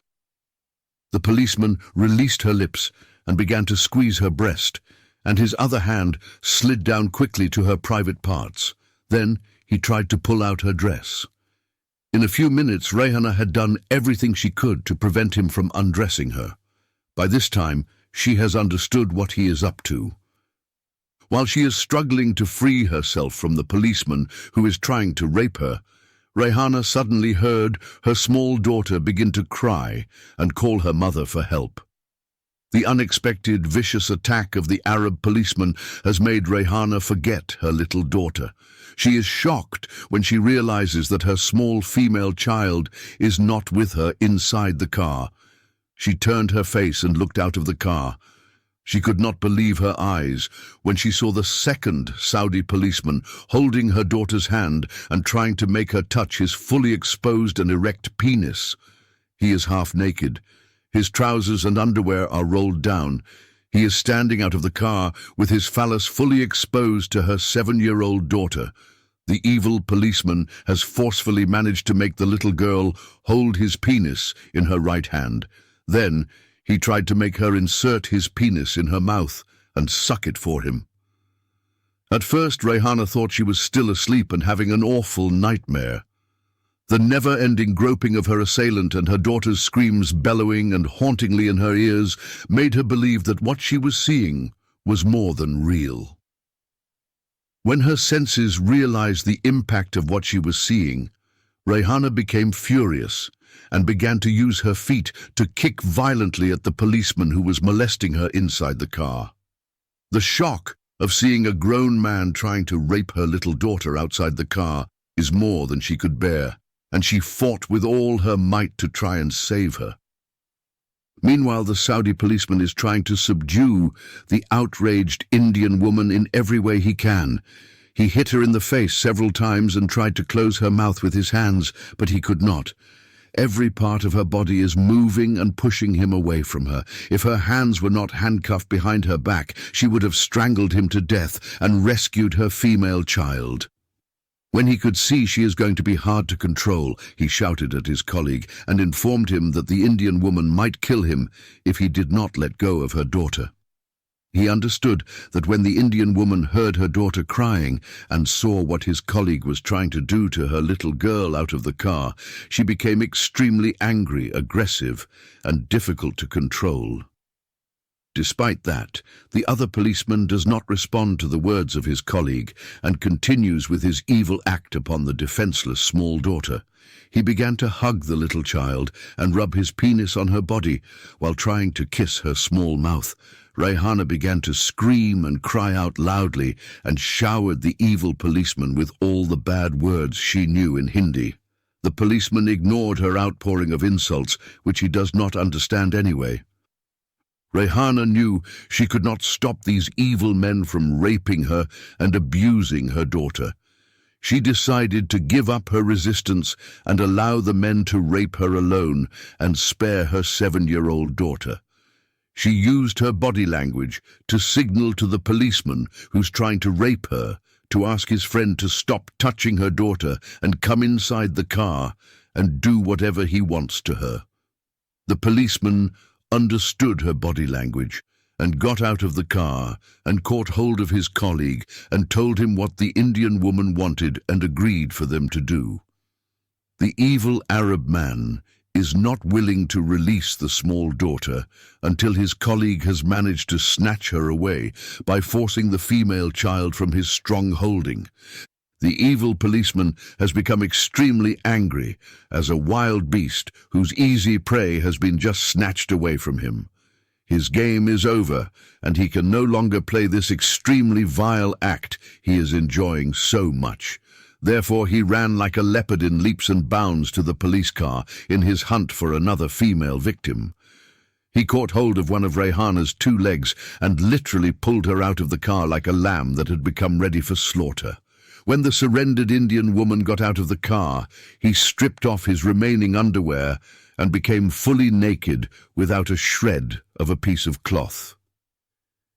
The policeman released her lips and began to squeeze her breast. and his other hand slid down quickly to her private parts. Then he tried to pull out her dress. In a few minutes, Rayhana had done everything she could to prevent him from undressing her. By this time, she has understood what he is up to. While she is struggling to free herself from the policeman who is trying to rape her, Rayhana suddenly heard her small daughter begin to cry and call her mother for help. The unexpected, vicious attack of the Arab policeman has made Rayhana forget her little daughter. She is shocked when she realizes that her small female child is not with her inside the car. She turned her face and looked out of the car. She could not believe her eyes when she saw the second Saudi policeman holding her daughter's hand and trying to make her touch his fully exposed and erect penis. He is half naked. His trousers and underwear are rolled down. He is standing out of the car with his phallus fully exposed to her 7-year-old daughter. The evil policeman has forcefully managed to make the little girl hold his penis in her right hand. Then he tried to make her insert his penis in her mouth and suck it for him. At first, Rayhana thought she was still asleep and having an awful nightmare. The never-ending groping of her assailant and her daughter's screams bellowing and hauntingly in her ears made her believe that what she was seeing was more than real. When her senses realized the impact of what she was seeing, Rayhana became furious and began to use her feet to kick violently at the policeman who was molesting her inside the car. The shock of seeing a grown man trying to rape her little daughter outside the car is more than she could bear, and she fought with all her might to try and save her. Meanwhile, the Saudi policeman is trying to subdue the outraged Indian woman in every way he can. He hit her in the face several times and tried to close her mouth with his hands, but he could not. Every part of her body is moving and pushing him away from her. If her hands were not handcuffed behind her back, she would have strangled him to death and rescued her female child. When he could see she is going to be hard to control, he shouted at his colleague and informed him that the Indian woman might kill him if he did not let go of her daughter. He understood that when the Indian woman heard her daughter crying and saw what his colleague was trying to do to her little girl out of the car, she became extremely angry, aggressive, and difficult to control. Despite that, the other policeman does not respond to the words of his colleague and continues with his evil act upon the defenseless small daughter. He began to hug the little child and rub his penis on her body while trying to kiss her small mouth. Rayhana began to scream and cry out loudly and showered the evil policeman with all the bad words she knew in Hindi. The policeman ignored her outpouring of insults, which he does not understand anyway. Rayhana knew she could not stop these evil men from raping her and abusing her daughter. She decided to give up her resistance and allow the men to rape her alone and spare her 7-year-old daughter. She used her body language to signal to the policeman who's trying to rape her to ask his friend to stop touching her daughter and come inside the car and do whatever he wants to her. The policeman understood her body language and got out of the car and caught hold of his colleague and told him what the Indian woman wanted and agreed for them to do. The evil Arab man is not willing to release the small daughter until his colleague has managed to snatch her away by forcing the female child from his strong holding. The evil policeman has become extremely angry as a wild beast whose easy prey has been just snatched away from him. His game is over, and he can no longer play this extremely vile act he is enjoying so much. Therefore he ran like a leopard in leaps and bounds to the police car in his hunt for another female victim. He caught hold of one of Rayhana's 2 legs and literally pulled her out of the car like a lamb that had become ready for slaughter. When the surrendered Indian woman got out of the car, he stripped off his remaining underwear and became fully naked without a shred of a piece of cloth.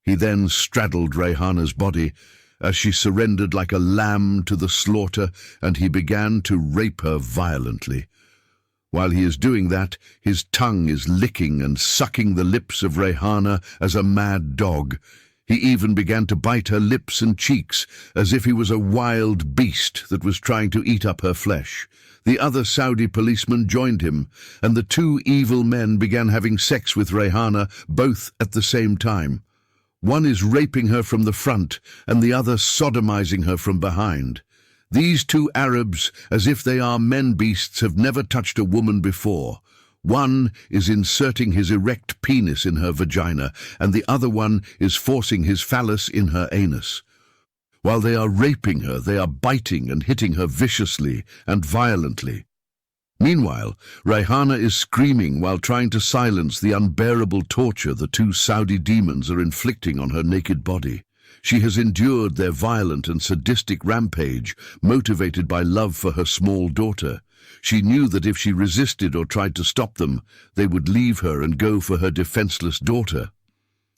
He then straddled Rayhana's body as she surrendered like a lamb to the slaughter, and he began to rape her violently. While he is doing that, his tongue is licking and sucking the lips of Rayhana as a mad dog. He even began to bite her lips and cheeks, as if he was a wild beast that was trying to eat up her flesh. The other Saudi policeman joined him, and the two evil men began having sex with Rayhana, both at the same time. One is raping her from the front, and the other sodomizing her from behind. These two Arabs, as if they are men-beasts, have never touched a woman before. One is inserting his erect penis in her vagina, and the other one is forcing his phallus in her anus. While they are raping her, they are biting and hitting her viciously and violently. Meanwhile, Rayhana is screaming while trying to silence the unbearable torture the two Saudi demons are inflicting on her naked body. She has endured their violent and sadistic rampage, motivated by love for her small daughter. She knew that if she resisted or tried to stop them, they would leave her and go for her defenseless daughter.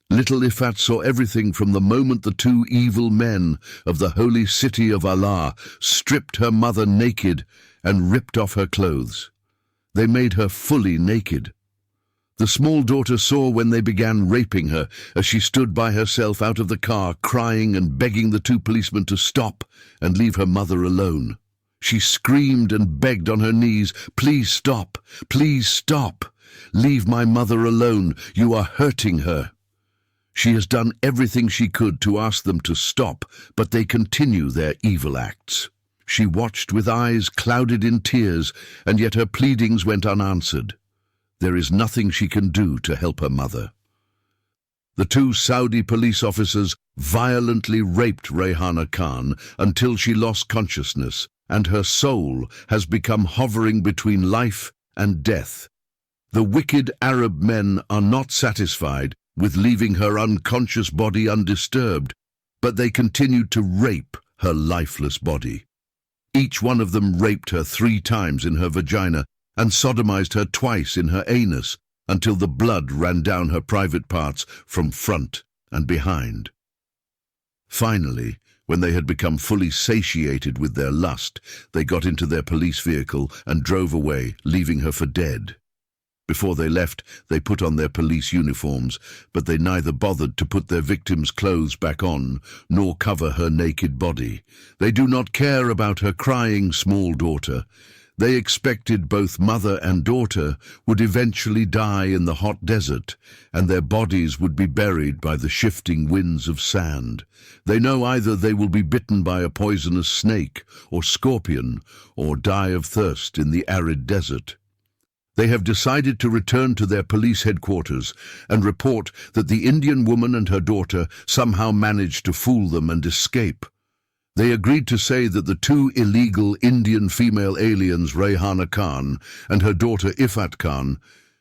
Little Ifat saw everything from the moment the two evil men of the holy city of Allah stripped her mother naked and ripped off her clothes. They made her fully naked. The small daughter saw when they began raping her as she stood by herself out of the car, crying and begging the two policemen to stop and leave her mother alone. She screamed and begged on her knees, "Please stop, please stop. Leave my mother alone, you are hurting her." She has done everything she could to ask them to stop, but they continue their evil acts. She watched with eyes clouded in tears, and yet her pleadings went unanswered. There is nothing she can do to help her mother. The two Saudi police officers violently raped Rayhana Khan until she lost consciousness, and her soul has become hovering between life and death. The wicked Arab men are not satisfied with leaving her unconscious body undisturbed, but they continued to rape her lifeless body. Each one of them raped her 3 times in her vagina and sodomized her twice in her anus until the blood ran down her private parts from front and behind. Finally, when they had become fully satiated with their lust, they got into their police vehicle and drove away, leaving her for dead. Before they left, they put on their police uniforms, but they neither bothered to put their victim's clothes back on, nor cover her naked body. They do not care about her crying small daughter. They expected both mother and daughter would eventually die in the hot desert, and their bodies would be buried by the shifting winds of sand. They know either they will be bitten by a poisonous snake or scorpion, or die of thirst in the arid desert. They have decided to return to their police headquarters and report that the Indian woman and her daughter somehow managed to fool them and escape. They agreed to say that the 2 illegal Indian female aliens, Rayhana Khan and her daughter Ifat Khan,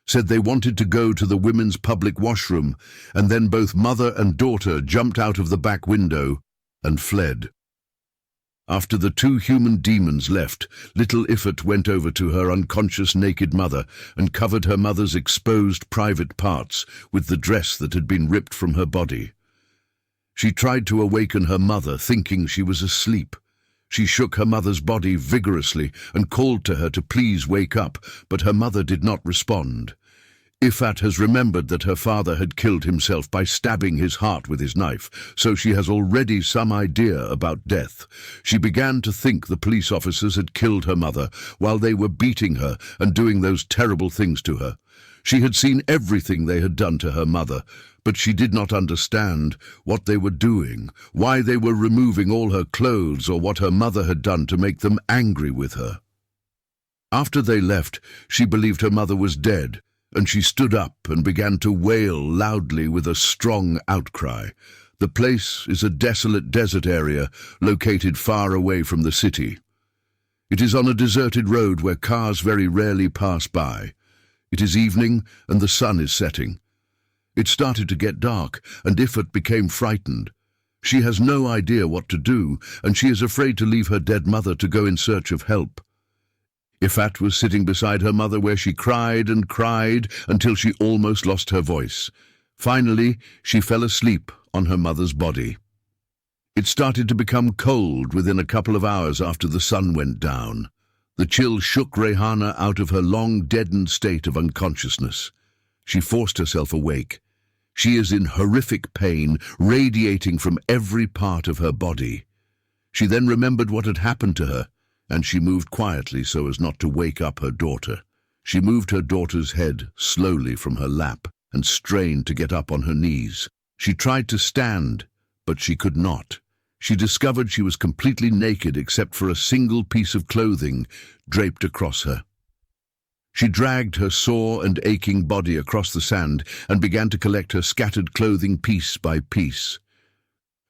said they wanted to go to the women's public washroom, and then both mother and daughter jumped out of the back window and fled. After the 2 human demons left, little Ifat went over to her unconscious naked mother and covered her mother's exposed private parts with the dress that had been ripped from her body. She tried to awaken her mother, thinking she was asleep. She shook her mother's body vigorously and called to her to please wake up, but her mother did not respond. Ifat has remembered that her father had killed himself by stabbing his heart with his knife, so she has already some idea about death. She began to think the police officers had killed her mother while they were beating her and doing those terrible things to her. She had seen everything they had done to her mother, but she did not understand what they were doing, why they were removing all her clothes, or what her mother had done to make them angry with her. After they left, she believed her mother was dead, and she stood up and began to wail loudly with a strong outcry. The place is a desolate desert area located far away from the city. It is on a deserted road where cars very rarely pass by. It is evening and the sun is setting. It started to get dark, and Ifat became frightened. She has no idea what to do, and she is afraid to leave her dead mother to go in search of help. Ifat was sitting beside her mother where she cried and cried until she almost lost her voice. Finally, she fell asleep on her mother's body. It started to become cold within a couple of hours after the sun went down. The chill shook Rayhana out of her long deadened state of unconsciousness. She forced herself awake. She is in horrific pain, radiating from every part of her body. She then remembered what had happened to her, and she moved quietly so as not to wake up her daughter. She moved her daughter's head slowly from her lap and strained to get up on her knees. She tried to stand, but she could not. She discovered she was completely naked except for a single piece of clothing draped across her. She dragged her sore and aching body across the sand and began to collect her scattered clothing piece by piece.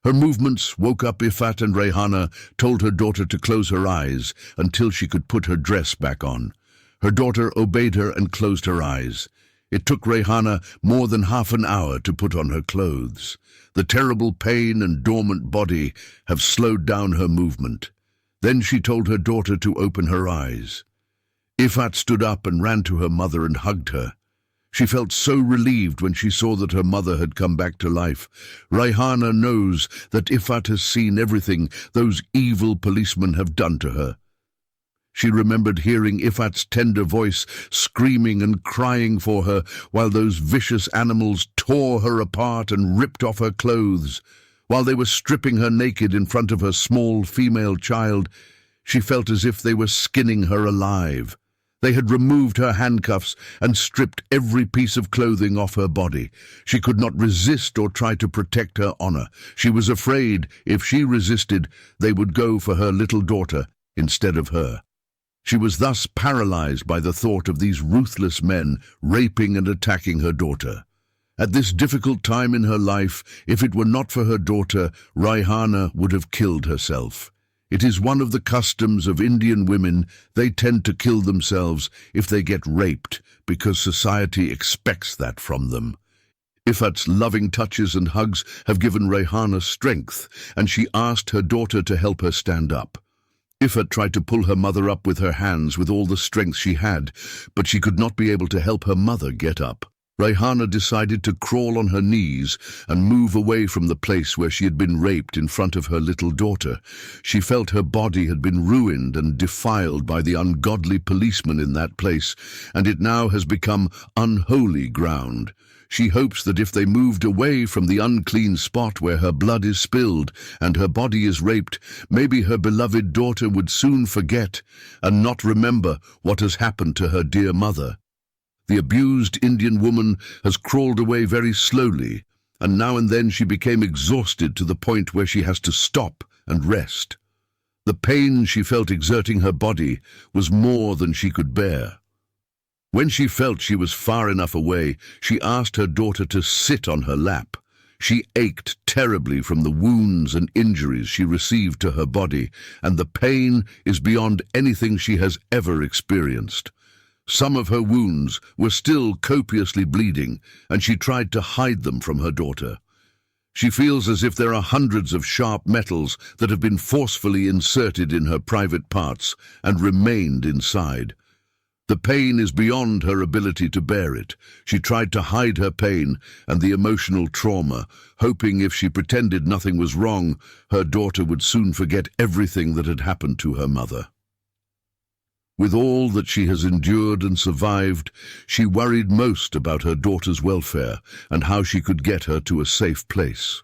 Her movements woke up Ifat, and Rayhana told her daughter to close her eyes until she could put her dress back on. Her daughter obeyed her and closed her eyes. It took Rayhana more than half an hour to put on her clothes. The terrible pain and dormant body have slowed down her movement. Then she told her daughter to open her eyes. Ifat stood up and ran to her mother and hugged her. She felt so relieved when she saw that her mother had come back to life. Rayhana knows that Ifat has seen everything those evil policemen have done to her. She remembered hearing Ifat's tender voice screaming and crying for her while those vicious animals tore her apart and ripped off her clothes. While they were stripping her naked in front of her small female child, she felt as if they were skinning her alive. They had removed her handcuffs and stripped every piece of clothing off her body. She could not resist or try to protect her honor. She was afraid if she resisted, they would go for her little daughter instead of her. She was thus paralyzed by the thought of these ruthless men raping and attacking her daughter. At this difficult time in her life, if it were not for her daughter, Rayhana would have killed herself. It is one of the customs of Indian women. They tend to kill themselves if they get raped because society expects that from them. Ifat's loving touches and hugs have given Rayhana strength, and she asked her daughter to help her stand up. Ifat tried to pull her mother up with her hands with all the strength she had, but she could not be able to help her mother get up. Rayhana decided to crawl on her knees and move away from the place where she had been raped in front of her little daughter. She felt her body had been ruined and defiled by the ungodly policemen in that place, and it now has become unholy ground. She hopes that if they moved away from the unclean spot where her blood is spilled and her body is raped, maybe her beloved daughter would soon forget and not remember what has happened to her dear mother. The abused Indian woman has crawled away very slowly, and now and then she became exhausted to the point where she has to stop and rest. The pain she felt exerting her body was more than she could bear. When she felt she was far enough away, she asked her daughter to sit on her lap. She ached terribly from the wounds and injuries she received to her body, and the pain is beyond anything she has ever experienced. Some of her wounds were still copiously bleeding, and she tried to hide them from her daughter. She feels as if there are hundreds of sharp metals that have been forcefully inserted in her private parts and remained inside. The pain is beyond her ability to bear it. She tried to hide her pain and the emotional trauma, hoping if she pretended nothing was wrong, her daughter would soon forget everything that had happened to her mother. With all that she has endured and survived, she worried most about her daughter's welfare and how she could get her to a safe place.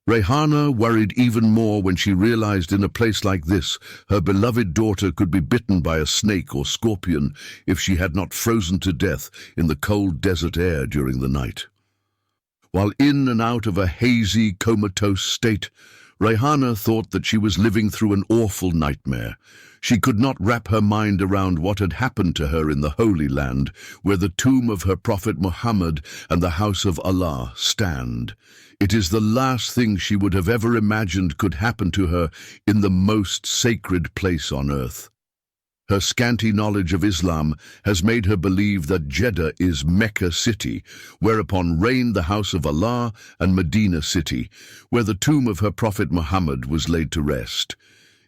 Rayhana worried even more when she realized in a place like this, her beloved daughter could be bitten by a snake or scorpion if she had not frozen to death in the cold desert air during the night. While in and out of a hazy, comatose state, Rayhana thought that she was living through an awful nightmare. She could not wrap her mind around what had happened to her in the Holy Land, where the tomb of her Prophet Muhammad and the house of Allah stand. It is the last thing she would have ever imagined could happen to her in the most sacred place on earth. Her scanty knowledge of Islam has made her believe that Jeddah is Mecca city, whereupon reigned the house of Allah, and Medina city, where the tomb of her Prophet Muhammad was laid to rest.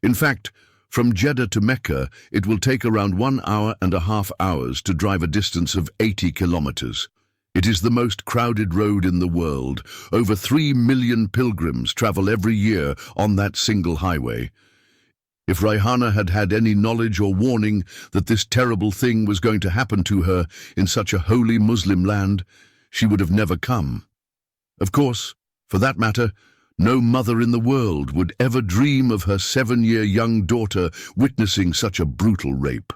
In fact, from Jeddah to Mecca, it will take around 1.5 hours to drive a distance of 80 kilometers. It is the most crowded road in the world. Over 3 million pilgrims travel every year on that single highway. If Rayhana had had any knowledge or warning that this terrible thing was going to happen to her in such a holy Muslim land, she would have never come. Of course, for that matter, no mother in the world would ever dream of her 7-year young daughter witnessing such a brutal rape.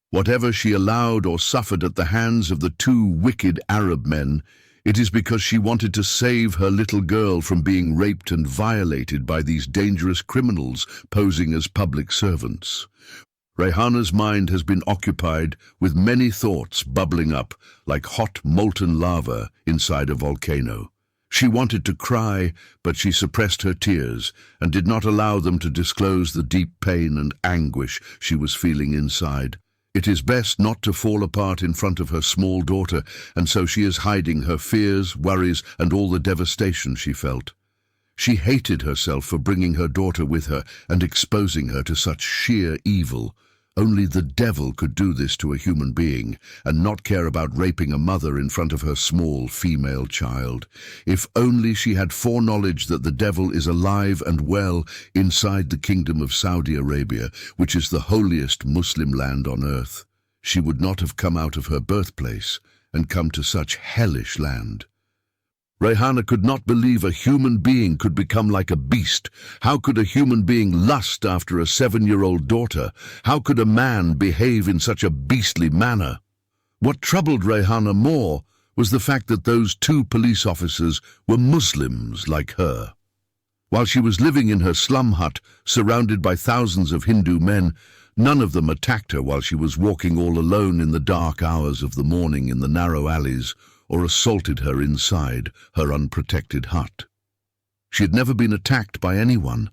Whatever she allowed or suffered at the hands of the two wicked Arab men, it is because she wanted to save her little girl from being raped and violated by these dangerous criminals posing as public servants. Rayhana's mind has been occupied with many thoughts bubbling up like hot molten lava inside a volcano. She wanted to cry, but she suppressed her tears and did not allow them to disclose the deep pain and anguish she was feeling inside. It is best not to fall apart in front of her small daughter, and so she is hiding her fears, worries, and all the devastation she felt. She hated herself for bringing her daughter with her and exposing her to such sheer evil. Only the devil could do this to a human being and not care about raping a mother in front of her small female child. If only she had foreknowledge that the devil is alive and well inside the kingdom of Saudi Arabia, which is the holiest Muslim land on earth, she would not have come out of her birthplace and come to such hellish land. Rayhana could not believe a human being could become like a beast. How could a human being lust after a 7-year-old daughter? How could a man behave in such a beastly manner? What troubled Rayhana more was the fact that those two police officers were Muslims like her. While she was living in her slum hut, surrounded by thousands of Hindu men, none of them attacked her while she was walking all alone in the dark hours of the morning in the narrow alleys, or assaulted her inside her unprotected hut. She had never been attacked by anyone,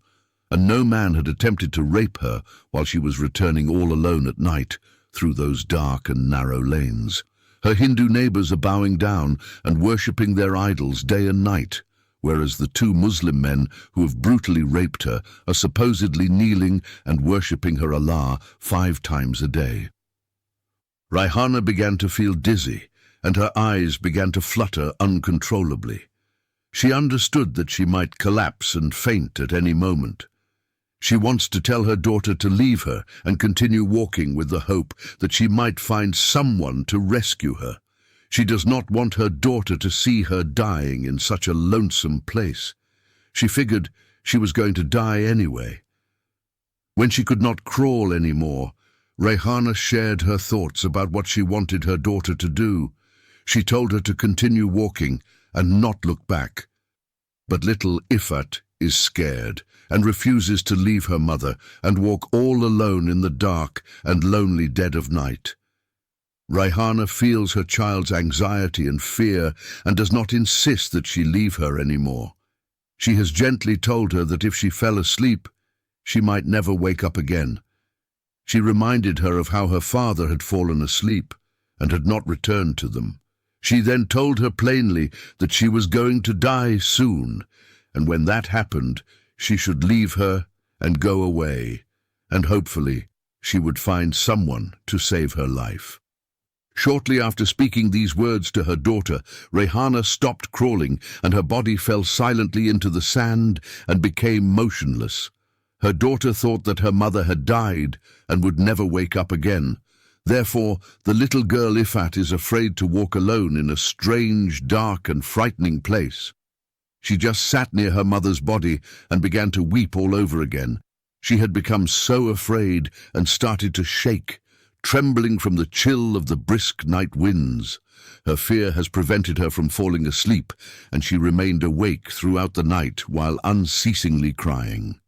and no man had attempted to rape her while she was returning all alone at night through those dark and narrow lanes. Her Hindu neighbors are bowing down and worshipping their idols day and night, whereas the two Muslim men who have brutally raped her are supposedly kneeling and worshipping her Allah 5 times a day. Rayhana began to feel dizzy, and her eyes began to flutter uncontrollably. She understood that she might collapse and faint at any moment. She wants to tell her daughter to leave her and continue walking with the hope that she might find someone to rescue her. She does not want her daughter to see her dying in such a lonesome place. She figured she was going to die anyway. When she could not crawl anymore, Rayhana shared her thoughts about what she wanted her daughter to do. She told her to continue walking and not look back. But little Ifat is scared and refuses to leave her mother and walk all alone in the dark and lonely dead of night. Rayhana feels her child's anxiety and fear and does not insist that she leave her anymore. She has gently told her that if she fell asleep, she might never wake up again. She reminded her of how her father had fallen asleep and had not returned to them. She then told her plainly that she was going to die soon, and when that happened, she should leave her and go away, and hopefully she would find someone to save her life. Shortly after speaking these words to her daughter, Rayhana stopped crawling, and her body fell silently into the sand and became motionless. Her daughter thought that her mother had died and would never wake up again. Therefore, the little girl Ifat is afraid to walk alone in a strange, dark and frightening place. She just sat near her mother's body and began to weep all over again. She had become so afraid and started to shake, trembling from the chill of the brisk night winds. Her fear has prevented her from falling asleep, and she remained awake throughout the night while unceasingly crying.